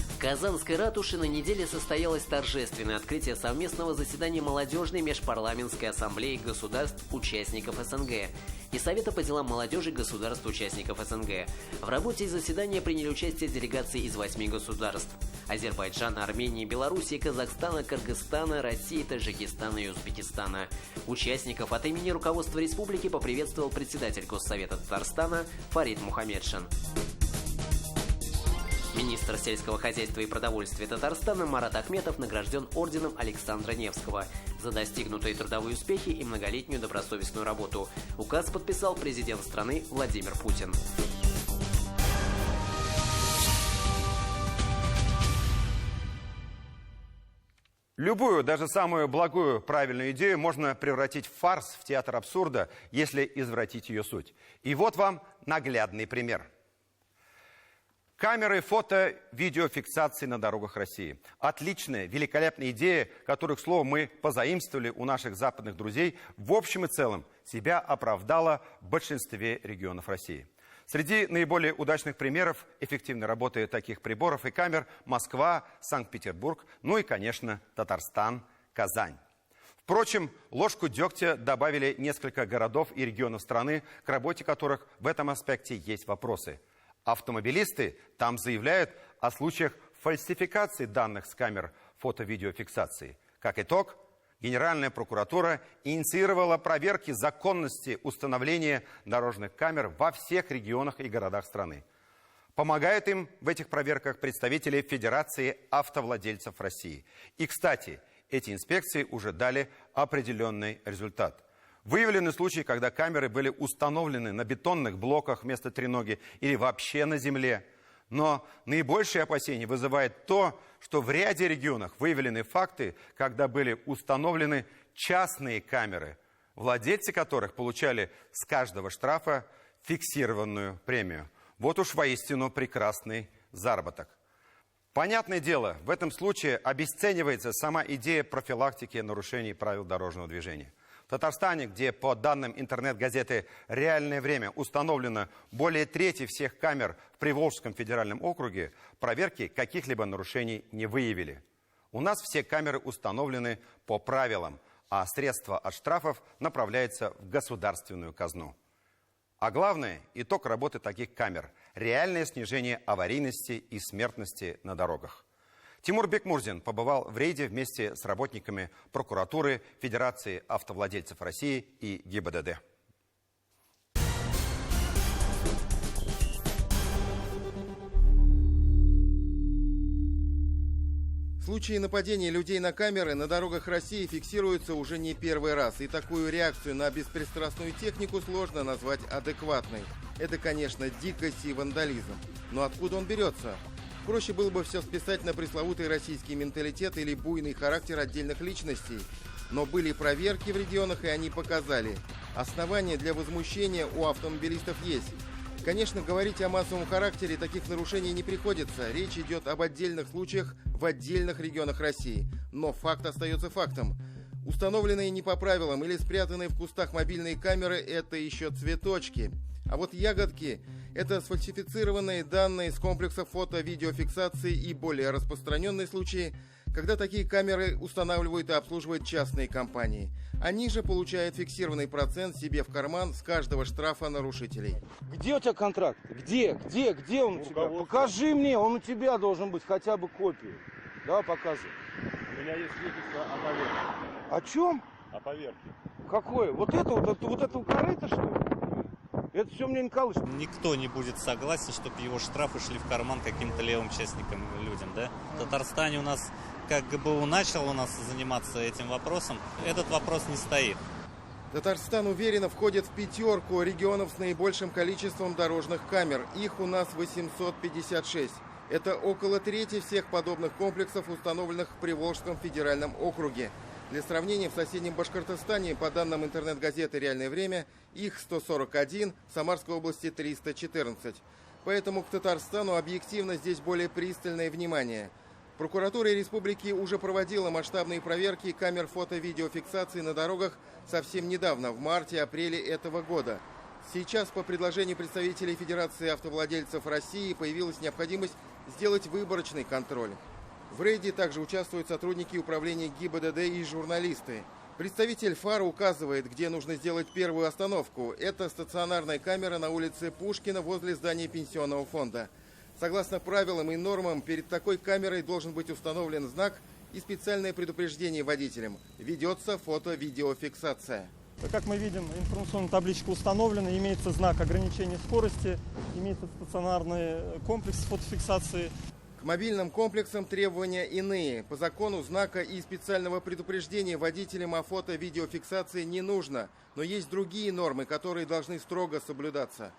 В Казанской ратуше на неделе состоялось торжественное открытие совместного заседания Молодежной межпарламентской ассамблеи государств-участников СНГ и Совета по делам молодежи государств-участников СНГ. В работе заседания приняли участие делегации из 8 государств – Азербайджана, Армении, Белоруссии, Казахстана, Кыргызстана, России, Таджикистана и Узбекистана. Участников от имени руководства республики поприветствовал председатель Госсовета Татарстана Фарид Мухаммедшин. Министр сельского хозяйства и продовольствия Татарстана Марат Ахметов награжден орденом Александра Невского за достигнутые трудовые успехи и многолетнюю добросовестную работу. Указ подписал президент страны Владимир Путин. Любую, даже самую благую, правильную идею можно превратить в фарс, в театр абсурда, если извратить ее суть. И вот вам наглядный пример. Камеры фото-видеофиксации на дорогах России. Отличная, великолепная идея, которую, к слову, мы позаимствовали у наших западных друзей, в общем и целом себя оправдала в большинстве регионов России. Среди наиболее удачных примеров эффективной работы таких приборов и камер Москва, Санкт-Петербург, ну и, конечно, Татарстан, Казань. Впрочем, ложку дегтя добавили несколько городов и регионов страны, к работе которых в этом аспекте есть вопросы. Автомобилисты там заявляют о случаях фальсификации данных с камер фото-видеофиксации. Как итог, Генеральная прокуратура инициировала проверки законности установления дорожных камер во всех регионах и городах страны. Помогают им в этих проверках представители Федерации автовладельцев России. И, кстати, эти инспекции уже дали определенный результат. Выявлены случаи, когда камеры были установлены на бетонных блоках вместо треноги или вообще на земле. Но наибольшие опасения вызывает то, что в ряде регионов выявлены факты, когда были установлены частные камеры, владельцы которых получали с каждого штрафа фиксированную премию. Вот уж воистину прекрасный заработок. Понятное дело, в этом случае обесценивается сама идея профилактики нарушений правил дорожного движения. В Татарстане, где, по данным интернет-газеты «Реальное время», установлено более трети всех камер в Приволжском федеральном округе, проверки каких-либо нарушений не выявили. У нас все камеры установлены по правилам, а средства от штрафов направляются в государственную казну. А главное, итог работы таких камер – реальное снижение аварийности и смертности на дорогах. Тимур Бекмурзин побывал в рейде вместе с работниками прокуратуры, Федерации автовладельцев России и ГИБДД. Случаи нападения людей на камеры на дорогах России фиксируются уже не первый раз. И такую реакцию на беспристрастную технику сложно назвать адекватной. Это, конечно, дикость и вандализм. Но откуда он берется? Проще было бы все списать на пресловутый российский менталитет или буйный характер отдельных личностей. Но были проверки в регионах, и они показали. Основания для возмущения у автомобилистов есть. Конечно, говорить о массовом характере таких нарушений не приходится. Речь идет об отдельных случаях в отдельных регионах России. Но факт остается фактом. Установленные не по правилам или спрятанные в кустах мобильные камеры – это еще цветочки. А вот ягодки – это сфальсифицированные данные с комплекса фото-видеофиксации и более распространенные случаи, когда такие камеры устанавливают и обслуживают частные компании. Они же получают фиксированный процент себе в карман с каждого штрафа нарушителей. Где у тебя контракт? Где он у тебя? Покажи мне, он у тебя должен быть, хотя бы копию. Давай показывай. У меня есть свидетельство о поверке. О чем? О поверке. Какое? Вот это у корыта, что ли? Это все мне не колышет. Никто не будет согласен, чтобы его штрафы шли в карман каким-то левым частникам, людям, да? В Татарстане у нас, как ГБУ начал у нас заниматься этим вопросом, этот вопрос не стоит. Татарстан уверенно входит в пятерку регионов с наибольшим количеством дорожных камер. Их у нас 856. Это около трети всех подобных комплексов, установленных в Приволжском федеральном округе. Для сравнения, в соседнем Башкортостане, по данным интернет-газеты «Реальное время», их 141, в Самарской области 314. Поэтому к Татарстану объективно здесь более пристальное внимание. Прокуратура республики уже проводила масштабные проверки камер фото-видеофиксации на дорогах совсем недавно, в марте-апреле этого года. Сейчас, по предложению представителей Федерации автовладельцев России, появилась необходимость сделать выборочный контроль. В рейде также участвуют сотрудники управления ГИБДД и журналисты. Представитель ФАР указывает, где нужно сделать первую остановку. Это стационарная камера на улице Пушкина возле здания пенсионного фонда. Согласно правилам и нормам, перед такой камерой должен быть установлен знак и специальное предупреждение водителям. Ведется фото-видеофиксация. Как мы видим, информационная табличка установлена, имеется знак ограничения скорости, имеется стационарный комплекс фотофиксации. К мобильным комплексам требования иные. По закону знака и специального предупреждения водителям о фото-видеофиксации не нужно. Но есть другие нормы, которые должны строго соблюдаться.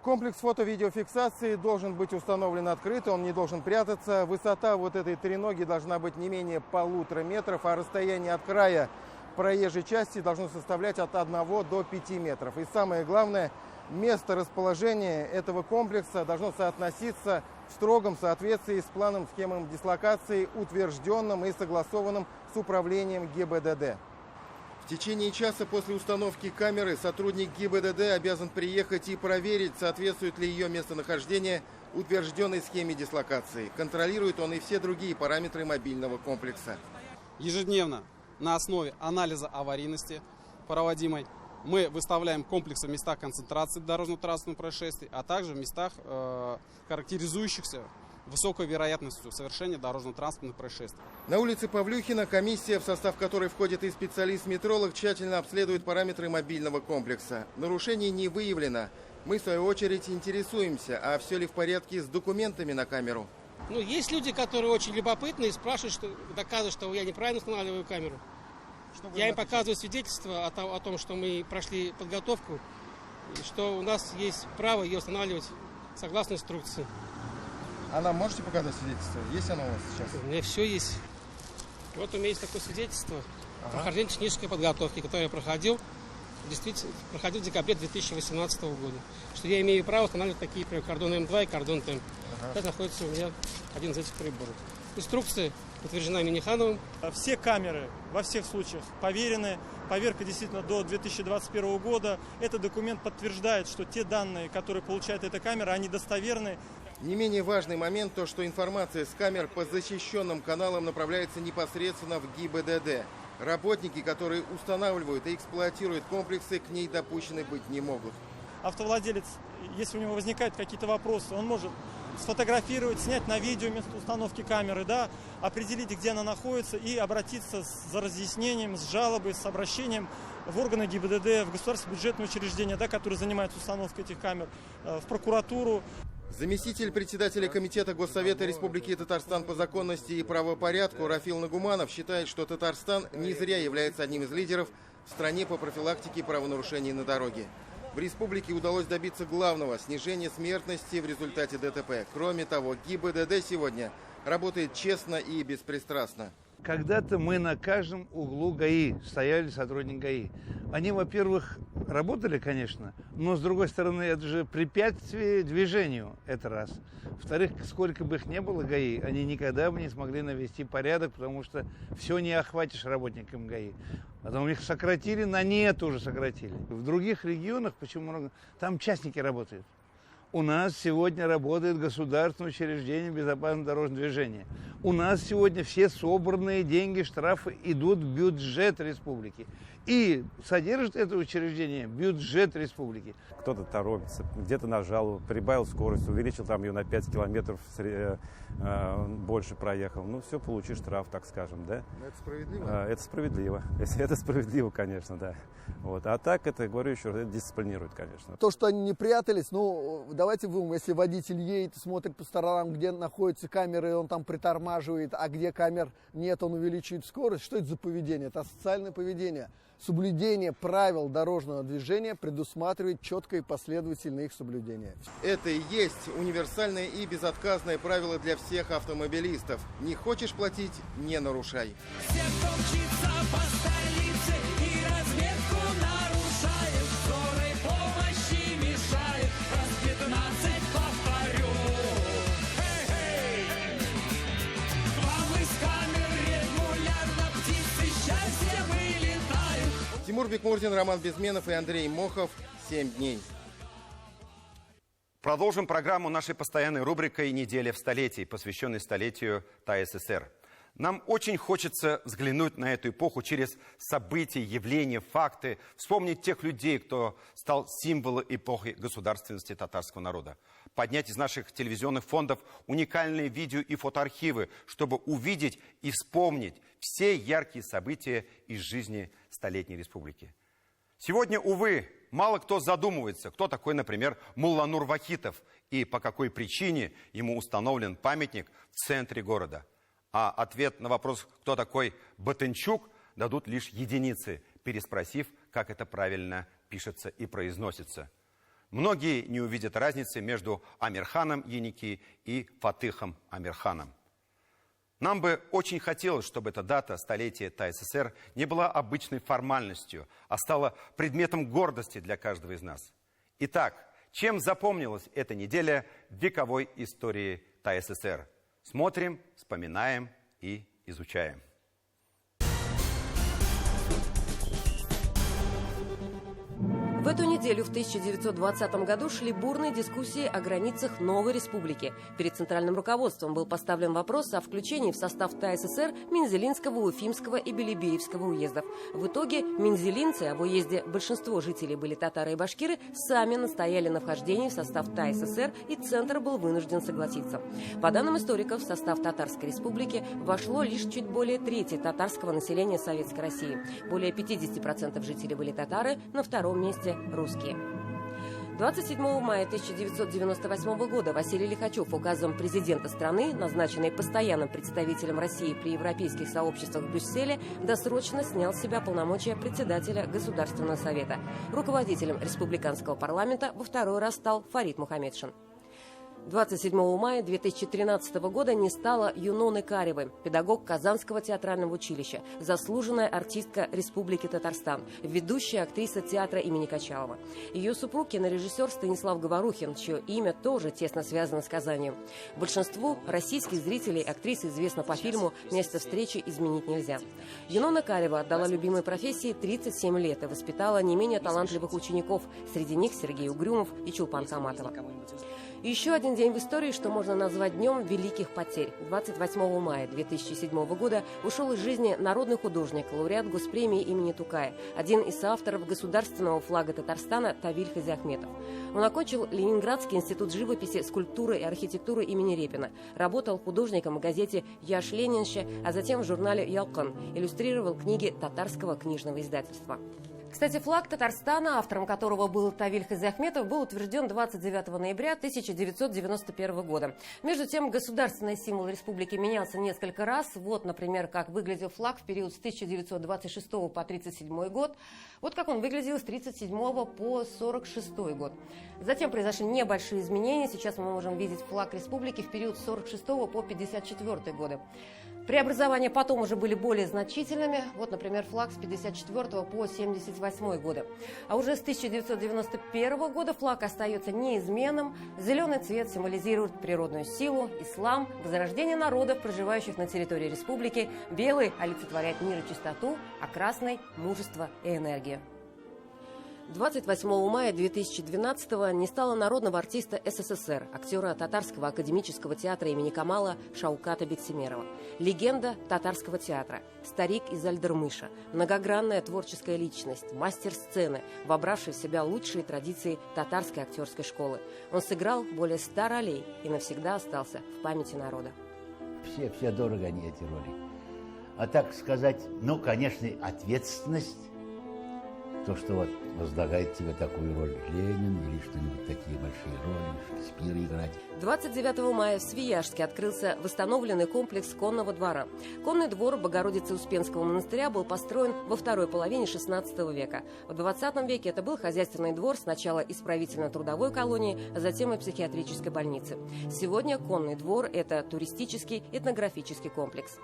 Комплекс фото-видеофиксации должен быть установлен открыто, он не должен прятаться. Высота вот этой треноги должна быть не менее 1,5 метров, а расстояние от края проезжей части должно составлять от 1 до 5 метров. И самое главное, место расположения этого комплекса должно соотноситься в строгом соответствии с планом схемы дислокации, утвержденным и согласованным с управлением ГИБДД. В течение часа после установки камеры сотрудник ГИБДД обязан приехать и проверить, соответствует ли ее местонахождение утвержденной схеме дислокации. Контролирует он и все другие параметры мобильного комплекса. Ежедневно на основе анализа аварийности проводимой мы выставляем комплексы в местах концентрации дорожно-транспортных происшествий, а также в местах, характеризующихся высокой вероятностью совершения дорожно-транспортных происшествий. На улице Павлюхина комиссия, в состав которой входит и специалист-метролог, тщательно обследует параметры мобильного комплекса. Нарушений не выявлено. Мы, в свою очередь, интересуемся, а все ли в порядке с документами на камеру. Ну, есть люди, которые очень любопытны и спрашивают, доказывают, что я неправильно устанавливаю камеру. Я им показываю свидетельство о том, что мы прошли подготовку, и что у нас есть право ее устанавливать согласно инструкции. А нам можете показать свидетельство? Есть оно у вас сейчас? У меня все есть. Вот у меня есть такое свидетельство прохождения технической подготовки, которое я проходил, действительно, проходил в декабре 2018 года. Что я имею право устанавливать такие приборы, кордон М2 и кордон ТЭМ. Это находится у меня один из этих приборов. Инструкция утверждена Минихановым. Все камеры во всех случаях поверены. Поверка действительно до 2021 года. Этот документ подтверждает, что те данные, которые получает эта камера, они достоверны. Не менее важный момент то, что информация с камер по защищенным каналам направляется непосредственно в ГИБДД. Работники, которые устанавливают и эксплуатируют комплексы, к ней допущены быть не могут. Автовладелец, если у него возникают какие-то вопросы, он может сфотографировать, снять на видео место установки камеры, да, определить, где она находится, и обратиться за разъяснением, с жалобой, с обращением в органы ГИБДД, в государственное бюджетное учреждение, да, которое занимается установкой этих камер, в прокуратуру. Заместитель председателя Комитета Госсовета Республики Татарстан по законности и правопорядку Рафил Нагуманов считает, что Татарстан не зря является одним из лидеров в стране по профилактике правонарушений на дороге. В республике удалось добиться главного – снижения смертности в результате ДТП. Кроме того, ГИБДД сегодня работает честно и беспристрастно. Когда-то мы на каждом углу ГАИ стояли сотрудники ГАИ. Они, во-первых, работали, конечно, но, с другой стороны, это же препятствие движению, это раз. Во-вторых, сколько бы их ни было ГАИ, они никогда бы не смогли навести порядок, потому что все не охватишь работникам ГАИ. Потом их сократили, на нет уже сократили. В других регионах, почему много, там частники работают. У нас сегодня работает государственное учреждение безопасного дорожного движения. У нас сегодня все собранные деньги, штрафы идут в бюджет республики. И содержит это учреждение бюджет республики. Кто-то торопится, где-то нажал, прибавил скорость, увеличил там ее на 5 километров, больше проехал. Ну, все, получишь штраф, так скажем, да? Но это справедливо? Это справедливо. Это справедливо, конечно, да. Вот. А так, это, говорю еще раз, это дисциплинирует, конечно. То, что они не прятались, ну, давайте вымоем, если водитель едет, смотрит по сторонам, где находятся камеры, он там притормаживает, а где камер нет, он увеличивает скорость. Что это за поведение? Это асоциальное поведение. соблюдение правил дорожного движения предусматривает четкое и последовательное их соблюдение. Это и есть универсальное и безотказное правило для всех автомобилистов. Не хочешь платить – не нарушай. Тимур Бекмурзин, Роман Безменов и Андрей Мохов. 7 дней. Продолжим программу нашей постоянной рубрикой «Неделя в столетии», посвященной столетию ТАССР. Нам очень хочется взглянуть на эту эпоху через события, явления, факты, вспомнить тех людей, кто стал символом эпохи государственности татарского народа. Поднять из наших телевизионных фондов уникальные видео и фотоархивы, чтобы увидеть и вспомнить все яркие события из жизни Столетней Республики. Сегодня, увы, мало кто задумывается, кто такой, например, Мулланур Вахитов и по какой причине ему установлен памятник в центре города. А ответ на вопрос, кто такой Батынчук, дадут лишь единицы, переспросив, как это правильно пишется и произносится. Многие не увидят разницы между Амирханом Еники и Фатыхом Амирханом. Нам бы очень хотелось, чтобы эта дата столетия ТАССР не была обычной формальностью, а стала предметом гордости для каждого из нас. Итак, чем запомнилась эта неделя в вековой истории ТАССР? Смотрим, вспоминаем и изучаем. В эту неделю в 1920 году шли бурные дискуссии о границах новой республики. Перед центральным руководством был поставлен вопрос о включении в состав ТАССР Мензелинского, Уфимского и Белебеевского уездов. В итоге мензелинцы, а в уезде большинство жителей были татары и башкиры, сами настояли на вхождении в состав ТАССР, и центр был вынужден согласиться. По данным историков, в состав Татарской республики вошло лишь чуть более трети татарского населения Советской России. Более 50% жителей были татары, на втором месте русские. 27 мая 1998 года Василий Лихачев указом президента страны, назначенный постоянным представителем России при европейских сообществах в Брюсселе, досрочно снял с себя полномочия председателя Государственного совета. Руководителем республиканского парламента во второй раз стал Фарид Мухаммедшин. 27 мая 2013 года не стало Юноны Каревой, педагог Казанского театрального училища, заслуженная артистка Республики Татарстан, ведущая актриса театра имени Качалова. Ее супруг кинорежиссер Станислав Говорухин, чье имя тоже тесно связано с Казанью. Большинству российских зрителей актриса известна по фильму «Место встречи изменить нельзя». Юнона Карева отдала любимой профессии 37 лет и воспитала не менее талантливых учеников, среди них Сергей Угрюмов и Чулпан Хаматова. Еще один день в истории, что можно назвать днем великих потерь. 28 мая 2007 года ушел из жизни народный художник, лауреат госпремии имени Тукая, один из соавторов государственного флага Татарстана Тавиль Хазиахметов. Он окончил Ленинградский институт живописи, скульптуры и архитектуры имени Репина, работал художником в газете «Яш Ленинще», а затем в журнале «Ялкан», иллюстрировал книги татарского книжного издательства. Кстати, флаг Татарстана, автором которого был Тавиль Хазиахметов, был утвержден 29 ноября 1991 года. Между тем, государственный символ республики менялся несколько раз. Вот, например, как выглядел флаг в период с 1926 по 1937 год. Вот как он выглядел с 1937 по 1946 год. Затем произошли небольшие изменения. Сейчас мы можем видеть флаг республики в период с 1946 по 1954 годы. Преобразования потом уже были более значительными. Вот, например, флаг с 1954 по 1978 годы. А уже с 1991 года флаг остается неизменным. Зеленый цвет символизирует природную силу, ислам, возрождение народов, проживающих на территории республики. Белый олицетворяет мир и чистоту, а красный – мужество и энергию. 28 мая 2012-го не стало народного артиста СССР, актера Татарского академического театра имени Камала Шауката Бектимерова. Легенда татарского театра, старик из Альдермыша, многогранная творческая личность, мастер сцены, вобравший в себя лучшие традиции татарской актерской школы. Он сыграл более 100 ролей и навсегда остался в памяти народа. Все дорого они, эти роли. А так сказать, ну, конечно, ответственность. То, что вот возлагает тебе такую роль Ленин или что-нибудь такие большие роли, Шекспир играть. 29 мая в Свияжске открылся восстановленный комплекс конного двора. Конный двор Богородицы Успенского монастыря был построен во второй половине XVI века. В 20 веке это был хозяйственный двор сначала исправительно-трудовой колонии, а затем и психиатрической больницы. Сегодня конный двор – это туристический этнографический комплекс.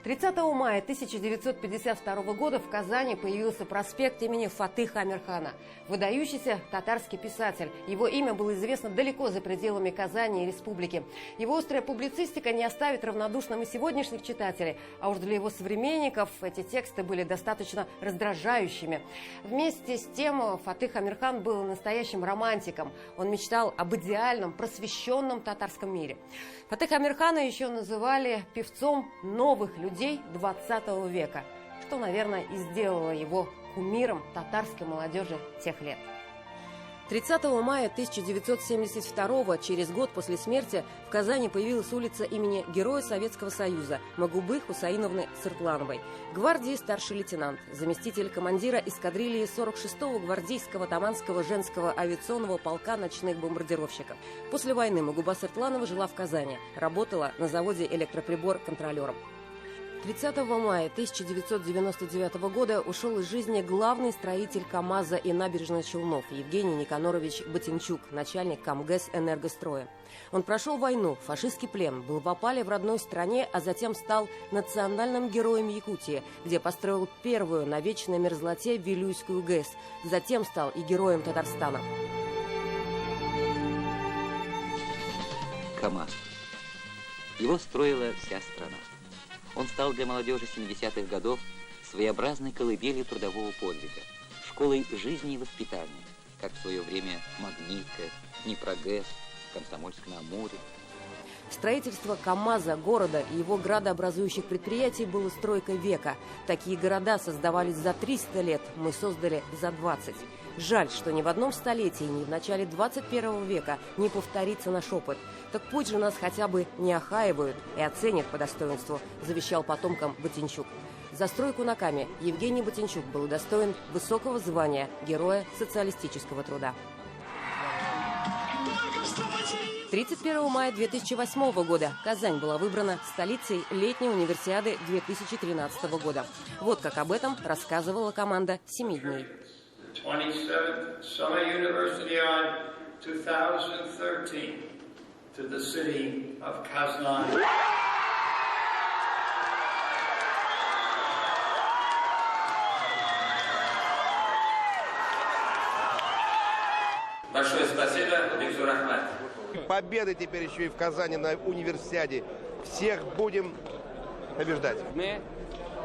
30 мая 1952 года в Казани появился проспект имени Фатыха Амирхана. Выдающийся татарский писатель. Его имя было известно далеко за пределами Казани и республики. Его острая публицистика не оставит равнодушным и сегодняшних читателей. А уж для его современников эти тексты были достаточно раздражающими. Вместе с тем Фатых Амирхан был настоящим романтиком. Он мечтал об идеальном, просвещенном татарском мире. Фатыха Амирхана еще называли певцом новых людей 20 века, что, наверное, и сделало его кумиром татарской молодежи тех лет. 30 мая 1972, через год после смерти, в Казани появилась улица имени Героя Советского Союза Магубы Хусаиновны Сыртлановой. Гвардии старший лейтенант, заместитель командира эскадрильи 46-го гвардейского Таманского женского авиационного полка ночных бомбардировщиков. После войны Магуба Сыртланова жила в Казани, работала на заводе электроприбор контролером. 30 мая 1999 года ушел из жизни главный строитель КАМАЗа и набережных Челнов Евгений Никанорович Ботинчук, начальник КамГЭС «Энергостроя». Он прошел войну, фашистский плен, был в опале в родной стране, а затем стал национальным героем Якутии, где построил первую на вечной мерзлоте Вилюйскую ГЭС. Затем стал и героем Татарстана. КамАЗ. Его строила вся страна. Он стал для молодежи 70-х годов своеобразной колыбелью трудового подвига, школой жизни и воспитания, как в свое время Магнитка, Днепрогэс, Комсомольск-на-Амуре. Строительство КамАЗа, города и его градообразующих предприятий было стройкой века. Такие города создавались за 300 лет, мы создали за 20. Жаль, что ни в одном столетии, ни в начале 21 века не повторится наш опыт. Так пусть же нас хотя бы не охаивают и оценят по достоинству, завещал потомкам Ботинчук. За стройку на Каме Евгений Ботинчук был удостоен высокого звания Героя социалистического труда. 31 мая 2008 года Казань была выбрана столицей летней универсиады 2013 года. Вот как об этом рассказывала команда «7 дней». 27th Summer University on 2013 to the city of Kazan. Большое спасибо, Бикзур Ахмад. Победы теперь еще и в Казани на универсиаде. Всех будем побеждать. Мы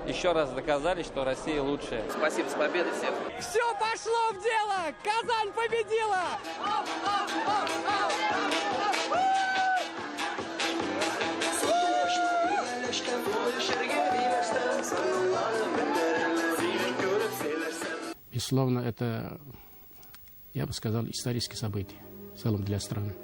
еще раз доказали, что Россия лучшая. Спасибо, с победой всех. Все пошло в дело! Казань победила! Безусловно, это, я бы сказал, историческое событие в целом для страны.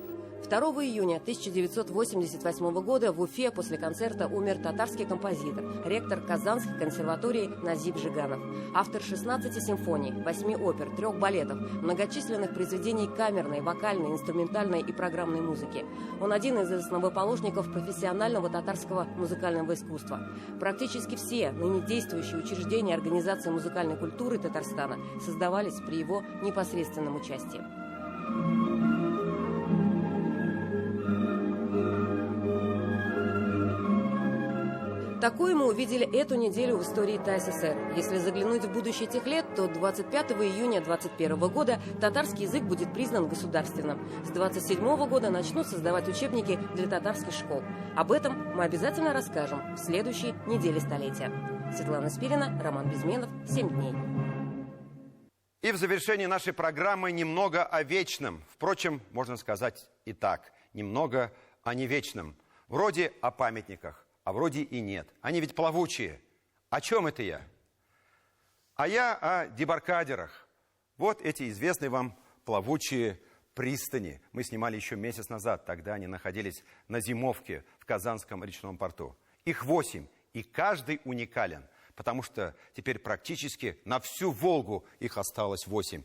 2 июня 1988 года в Уфе после концерта умер татарский композитор, ректор Казанской консерватории Назиб Жиганов, автор 16 симфоний, 8 опер, 3 балетов, многочисленных произведений камерной, вокальной, инструментальной и программной музыки. Он один из основоположников профессионального татарского музыкального искусства. Практически все ныне действующие учреждения организации музыкальной культуры Татарстана создавались при его непосредственном участии. Такую мы увидели эту неделю в истории ТАССР. Если заглянуть в будущее тех лет, то 25 июня 2021 года татарский язык будет признан государственным. С 27 года начнут создавать учебники для татарских школ. Об этом мы обязательно расскажем в следующей неделе столетия. Светлана Спирина, Роман Безменов, 7 дней. И в завершении нашей программы немного о вечном. Впрочем, можно сказать и так, немного о невечном. Вроде о памятниках. А вроде и нет. Они ведь плавучие. О чем это я? А я о дебаркадерах. Вот эти известные вам плавучие пристани. Мы снимали еще месяц назад. Тогда они находились на зимовке в Казанском речном порту. Их 8, и каждый уникален. Потому что теперь практически на всю Волгу их осталось 8.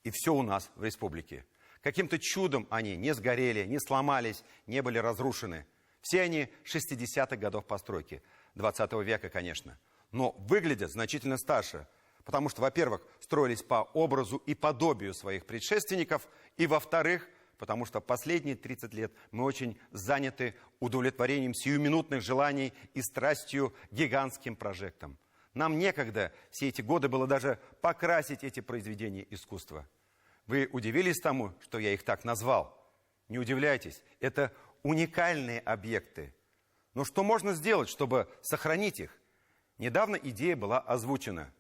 И все у нас в республике. Каким-то чудом они не сгорели, не сломались, не были разрушены. Все они 60-х годов постройки, 20 века, конечно. Но выглядят значительно старше, потому что, во-первых, строились по образу и подобию своих предшественников, и, во-вторых, потому что последние 30 лет мы очень заняты удовлетворением сиюминутных желаний и страстью гигантским прожектам. Нам некогда все эти годы было даже покрасить эти произведения искусства. Вы удивились тому, что я их так назвал? Не удивляйтесь, это уникальные объекты. Но что можно сделать, чтобы сохранить их? Недавно идея была озвучена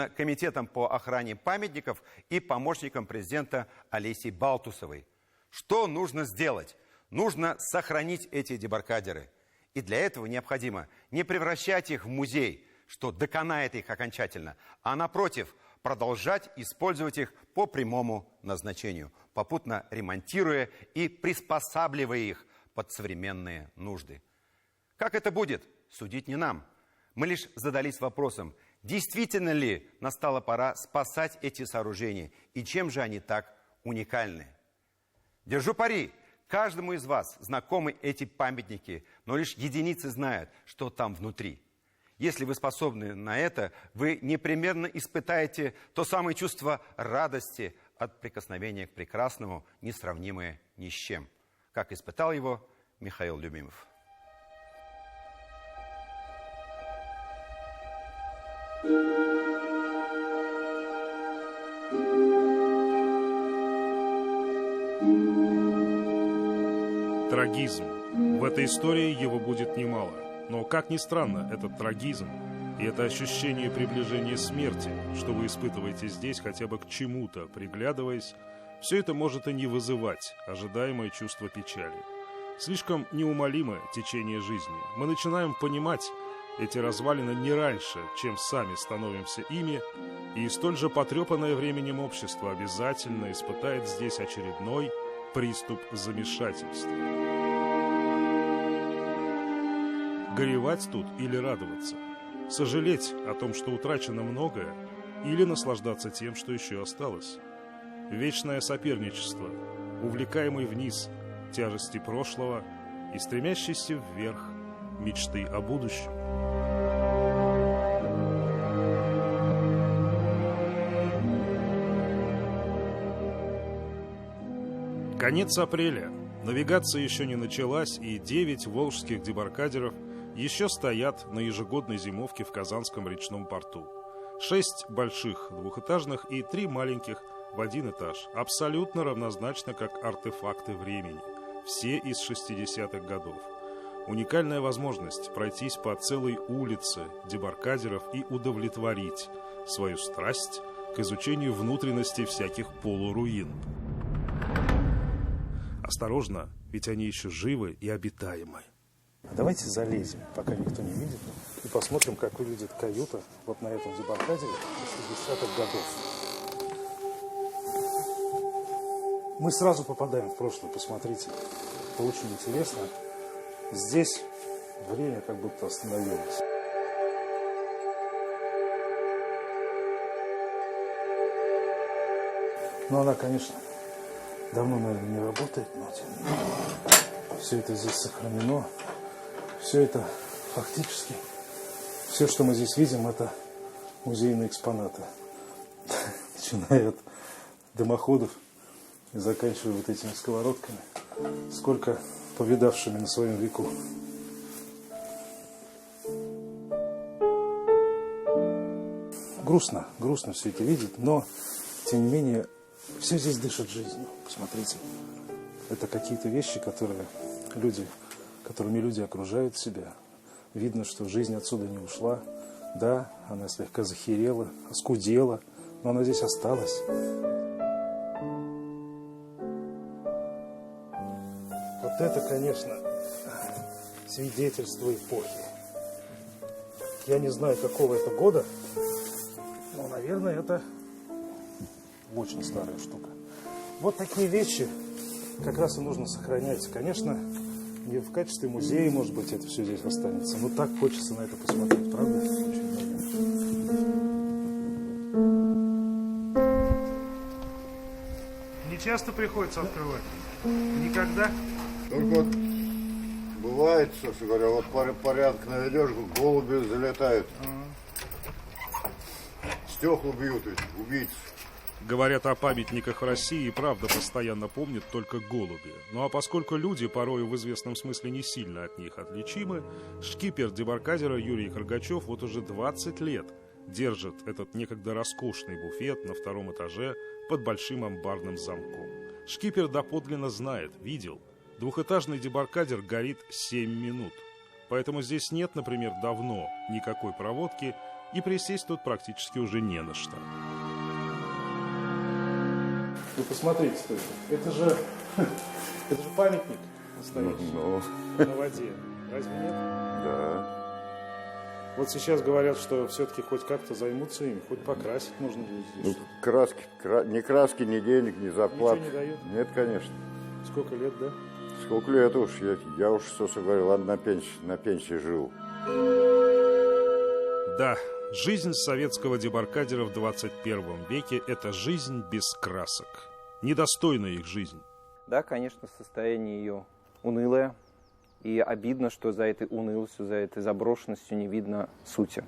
Комитетом по охране памятников и помощником президента Олесей Балтусовой. Что нужно сделать? Нужно сохранить эти дебаркадеры. И для этого необходимо не превращать их в музей, что доконает их окончательно, а напротив, продолжать использовать их по прямому назначению, попутно ремонтируя и приспосабливая их под современные нужды. Как это будет, судить не нам. Мы лишь задались вопросом, действительно ли настала пора спасать эти сооружения и чем же они так уникальны. Держу пари, каждому из вас знакомы эти памятники, но лишь единицы знают, что там внутри. Если вы способны на это, вы непременно испытаете то самое чувство радости от прикосновения к прекрасному, несравнимое ни с чем, как испытал его Михаил Любимов. Трагизм. В этой истории его будет немало. Но, как ни странно, этот трагизм и это ощущение приближения смерти, что вы испытываете здесь, хотя бы к чему-то приглядываясь, все это может и не вызывать ожидаемое чувство печали. Слишком неумолимо течение жизни. Мы начинаем понимать эти развалины не раньше, чем сами становимся ими, и столь же потрепанное временем общество обязательно испытает здесь очередной приступ замешательства. Горевать тут или радоваться? Сожалеть о том, что утрачено многое, или наслаждаться тем, что еще осталось? Вечное соперничество, увлекаемый вниз тяжести прошлого и стремящийся вверх мечты о будущем. Конец апреля. Навигация еще не началась, и 9 волжских дебаркадеров еще стоят на ежегодной зимовке в Казанском речном порту. 6 больших двухэтажных и 3 маленьких в один этаж, абсолютно равнозначно как артефакты времени, все из 60-х годов. Уникальная возможность пройтись по целой улице дебаркадеров и удовлетворить свою страсть к изучению внутренностей всяких полуруин. Осторожно, ведь они еще живы и обитаемы. Давайте залезем, пока никто не видит, и посмотрим, как выглядит каюта вот на этом дебаркадере 60-х годов. Мы сразу попадаем в прошлое, посмотрите. Это очень интересно. Здесь время как будто остановилось. Но она, конечно, давно, наверное, не работает, но тем не менее, все это здесь сохранено. Все это фактически, все, что мы здесь видим, это музейные экспонаты. Начиная от дымоходов и заканчивая вот этими сковородками. Сколько повидавшими на своем веку. Грустно все это видеть, но, тем не менее, все здесь дышит жизнью. Посмотрите. Это какие-то вещи, которыми люди окружают себя. Видно, что жизнь отсюда не ушла. Да, она слегка захерела, оскудела, но она здесь осталась. Вот это, конечно, свидетельство эпохи. Я не знаю, какого это года, но, наверное, это очень старая штука. Вот такие вещи как раз и нужно сохранять. Конечно, не в качестве музея, может быть, это все здесь останется. Но так хочется на это посмотреть, правда? Очень много. часто приходится открывать? Никогда? Только вот бывает, собственно говоря, вот порядок наведешь, голуби залетают. Стекла бьют, убийцы. Говорят, о памятниках в России и правда постоянно помнят только голуби. Ну а поскольку люди порою в известном смысле не сильно от них отличимы, шкипер дебаркадера Юрий Каргачев вот уже 20 лет держит этот некогда роскошный буфет на 2-м этаже под большим амбарным замком. Шкипер доподлинно знает, видел, 2-этажный дебаркадер горит 7 минут. Поэтому здесь нет, например, давно никакой проводки, и присесть тут практически уже не на что. Вы посмотрите, это же памятник настоящий на воде. Разве нет? Да. Вот сейчас говорят, что все-таки хоть как-то займутся им, хоть покрасить можно будет здесь. Ни краски, ни денег, ни зарплат. Ничего не дают? Нет, конечно. Сколько лет, да? Сколько лет уж? Я уж, собственно говоря, ладно, на пенсии жил. Да, жизнь советского дебаркадера в 21 веке – это жизнь без красок. Недостойная их жизнь. Да, конечно, состояние ее унылое. И обидно, что за этой унылостью, за этой заброшенностью не видно сути.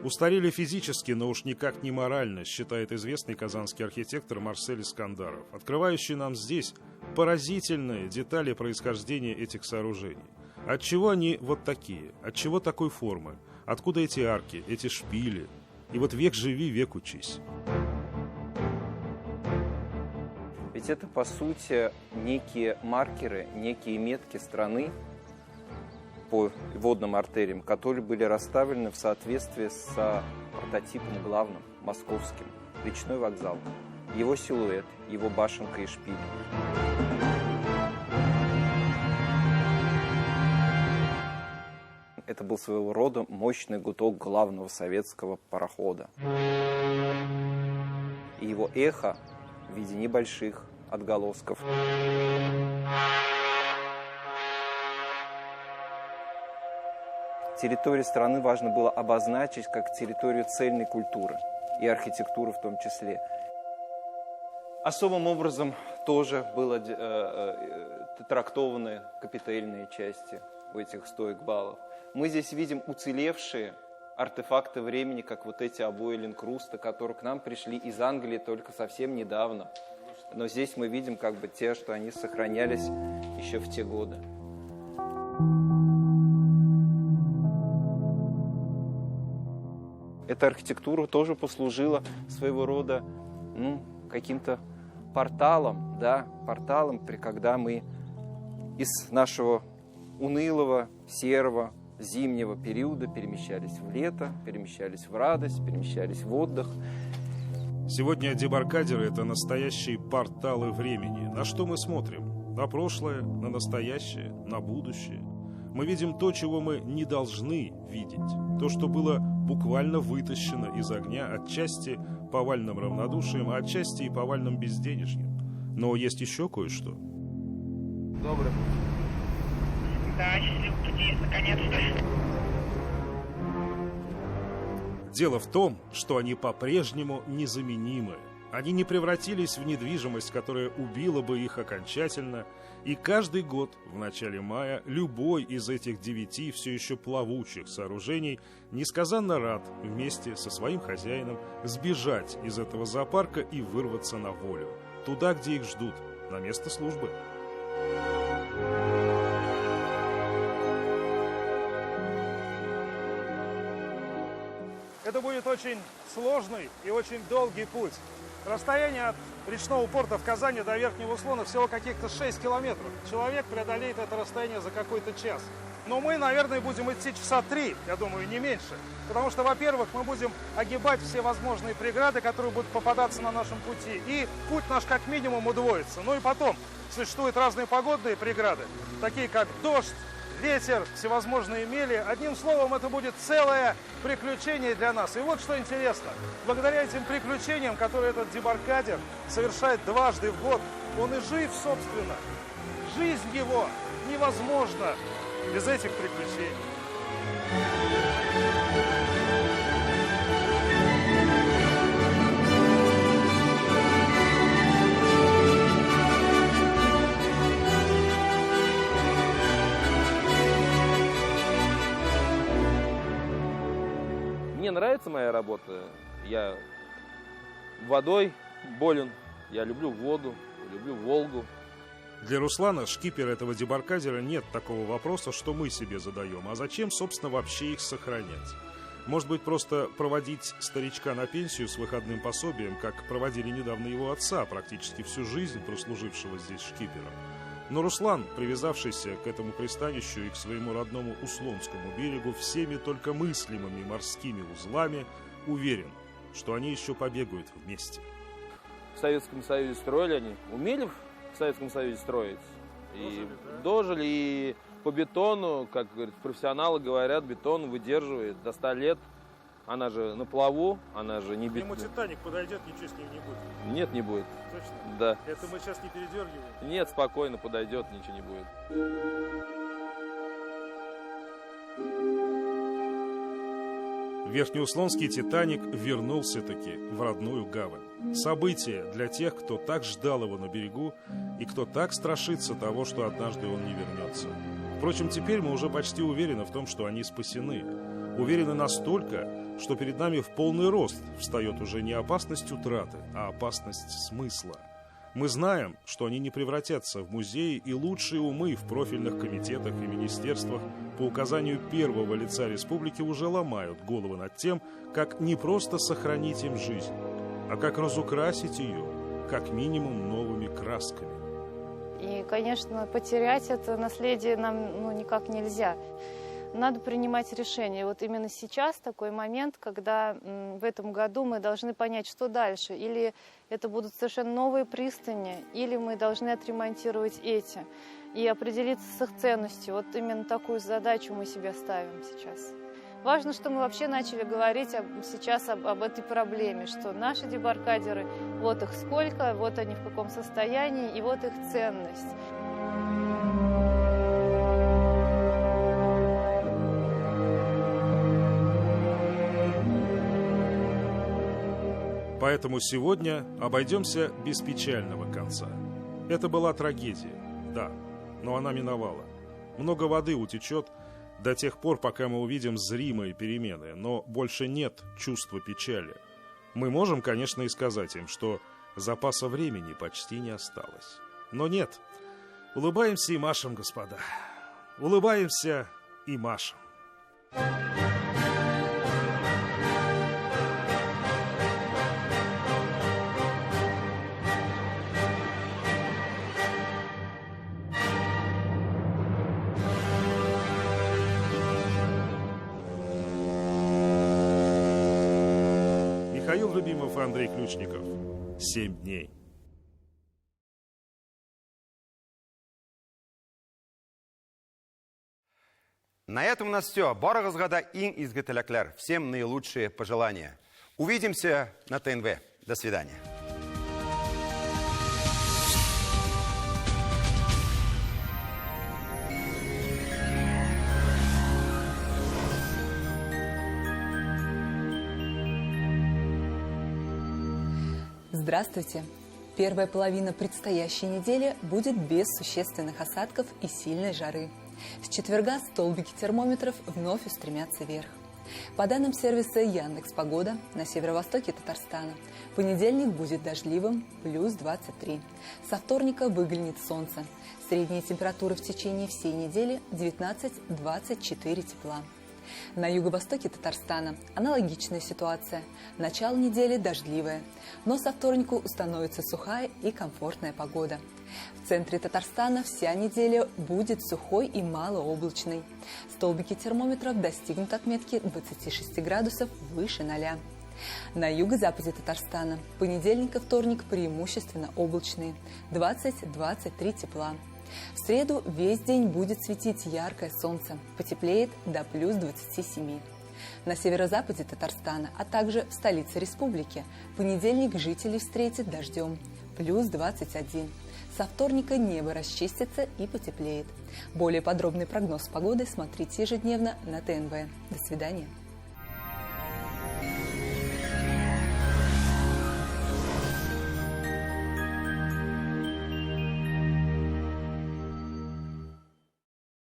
Устарели физически, но уж никак не морально, считает известный казанский архитектор Марсель Искандаров, открывающий нам здесь поразительные детали происхождения этих сооружений. Отчего они вот такие? Отчего такой формы? Откуда эти арки, эти шпили? И вот век живи, век учись. Ведь это, по сути, некие маркеры, некие метки страны по водным артериям, которые были расставлены в соответствии с прототипом главным, московским. Речной вокзал, его силуэт, его башенка и шпиль. Это был своего рода мощный гудок главного советского парохода. И его эхо в виде небольших отголосков. Территорию страны важно было обозначить как территорию цельной культуры и архитектуры в том числе. Особым образом тоже были трактованы капительные части у этих стоек балов. Мы здесь видим уцелевшие артефакты времени, как вот эти обои Ленкруста, которые к нам пришли из Англии только совсем недавно. Но здесь мы видим как бы те, что они сохранялись еще в те годы. Эта архитектура тоже послужила своего рода каким-то порталом, да, порталом, когда мы из нашего унылого, серого, зимнего периода перемещались в лето, перемещались в радость, перемещались в отдых. Сегодня дебаркадеры – это настоящие порталы времени. На что мы смотрим? На прошлое, на настоящее, на будущее. Мы видим то, чего мы не должны видеть. То, что было буквально вытащено из огня, отчасти повальным равнодушием, а отчасти и повальным безденежьем. Но есть еще кое-что. Добрый. Да, счастливый пути, наконец-то. Дело в том, что они по-прежнему незаменимы. Они не превратились в недвижимость, которая убила бы их окончательно. И каждый год в начале мая любой из этих 9 все еще плавучих сооружений несказанно рад вместе со своим хозяином сбежать из этого зоопарка и вырваться на волю. Туда, где их ждут, на место службы. Это будет очень сложный и очень долгий путь. Расстояние от речного порта в Казани до Верхнего Услона всего каких-то 6 километров. Человек преодолеет это расстояние за какой-то час. Но мы, наверное, будем идти часа 3, я думаю, не меньше. Потому что, во-первых, мы будем огибать все возможные преграды, которые будут попадаться на нашем пути. И путь наш как минимум удвоится. Ну и потом существуют разные погодные преграды, такие как дождь, ветер, всевозможные мели. Одним словом, это будет целое приключение для нас. И вот что интересно. Благодаря этим приключениям, которые этот дебаркадер совершает дважды в год, он и жив, собственно. Жизнь его невозможна без этих приключений. мне нравится моя работа. Я водой болен, я люблю воду, люблю Волгу. Для Руслана, шкипера этого дебаркадера, нет такого вопроса, что мы себе задаем. А зачем, собственно, вообще их сохранять? Может быть, просто проводить старичка на пенсию с выходным пособием, как проводили недавно его отца, практически всю жизнь прослужившего здесь шкипером. Но Руслан, привязавшийся к этому пристанищу и к своему родному Услонскому берегу всеми только мыслимыми морскими узлами, уверен, что они еще побегают вместе. В Советском Союзе строили они, умели в Советском Союзе строить. И дожили, и по бетону, как говорят, профессионалы говорят, бетон выдерживает до 100 лет. Она же на плаву, она же не бетон. Ему «Титаник» подойдет, ничего с ним не будет? Нет, не будет. Точно? Да. Это мы сейчас не передергиваем? Нет, спокойно подойдет, ничего не будет. Верхнеуслонский «Титаник» вернулся-таки в родную гавань. Событие для тех, кто так ждал его на берегу и кто так страшится того, что однажды он не вернется. Впрочем, теперь мы уже почти уверены в том, что они спасены. Уверены настолько, что перед нами в полный рост встает уже не опасность утраты, а опасность смысла. Мы знаем, что они не превратятся в музеи, и лучшие умы в профильных комитетах и министерствах по указанию первого лица республики уже ломают головы над тем, как не просто сохранить им жизнь, а как разукрасить ее, как минимум новыми красками. И, конечно, потерять это наследие нам никак нельзя. Надо принимать решения. Вот именно сейчас такой момент, когда в этом году мы должны понять, что дальше. Или это будут совершенно новые пристани, или мы должны отремонтировать эти. И определиться с их ценностью. Вот именно такую задачу мы себе ставим сейчас. Важно, что мы вообще начали говорить сейчас об этой проблеме, что наши дебаркадеры, вот их сколько, вот они в каком состоянии, и вот их ценность. Поэтому сегодня обойдемся без печального конца. Это была трагедия, да, но она миновала. Много воды утечет до тех пор, пока мы увидим зримые перемены, но больше нет чувства печали. Мы можем, конечно, и сказать им, что запаса времени почти не осталось. Но нет. Улыбаемся и машем, господа. Улыбаемся и машем. Михаил Любимов и Андрей Ключников. 7 дней. На этом у нас все. Барыгызга иң изге теләкләр. Всем наилучшие пожелания. Увидимся на ТНВ. До свидания. Здравствуйте! Первая половина предстоящей недели будет без существенных осадков и сильной жары. С четверга столбики термометров вновь устремятся вверх. По данным сервиса Яндекс.Погода, на северо-востоке Татарстана понедельник будет дождливым, плюс 23. Со вторника выглянет солнце. Средние температуры в течение всей недели 19-24 тепла. На юго-востоке Татарстана аналогичная ситуация. Начало недели дождливое, но со вторника установится сухая и комфортная погода. В центре Татарстана вся неделя будет сухой и малооблачной. Столбики термометров достигнут отметки 26 градусов выше 0. На юго-западе Татарстана понедельник и вторник преимущественно облачные, 20-23 тепла. В среду весь день будет светить яркое солнце, потеплеет до плюс 27. На северо-западе Татарстана, а также в столице республики, понедельник жителей встретит дождем, плюс 21. Со вторника небо расчистится и потеплеет. Более подробный прогноз погоды смотрите ежедневно на ТНВ. До свидания.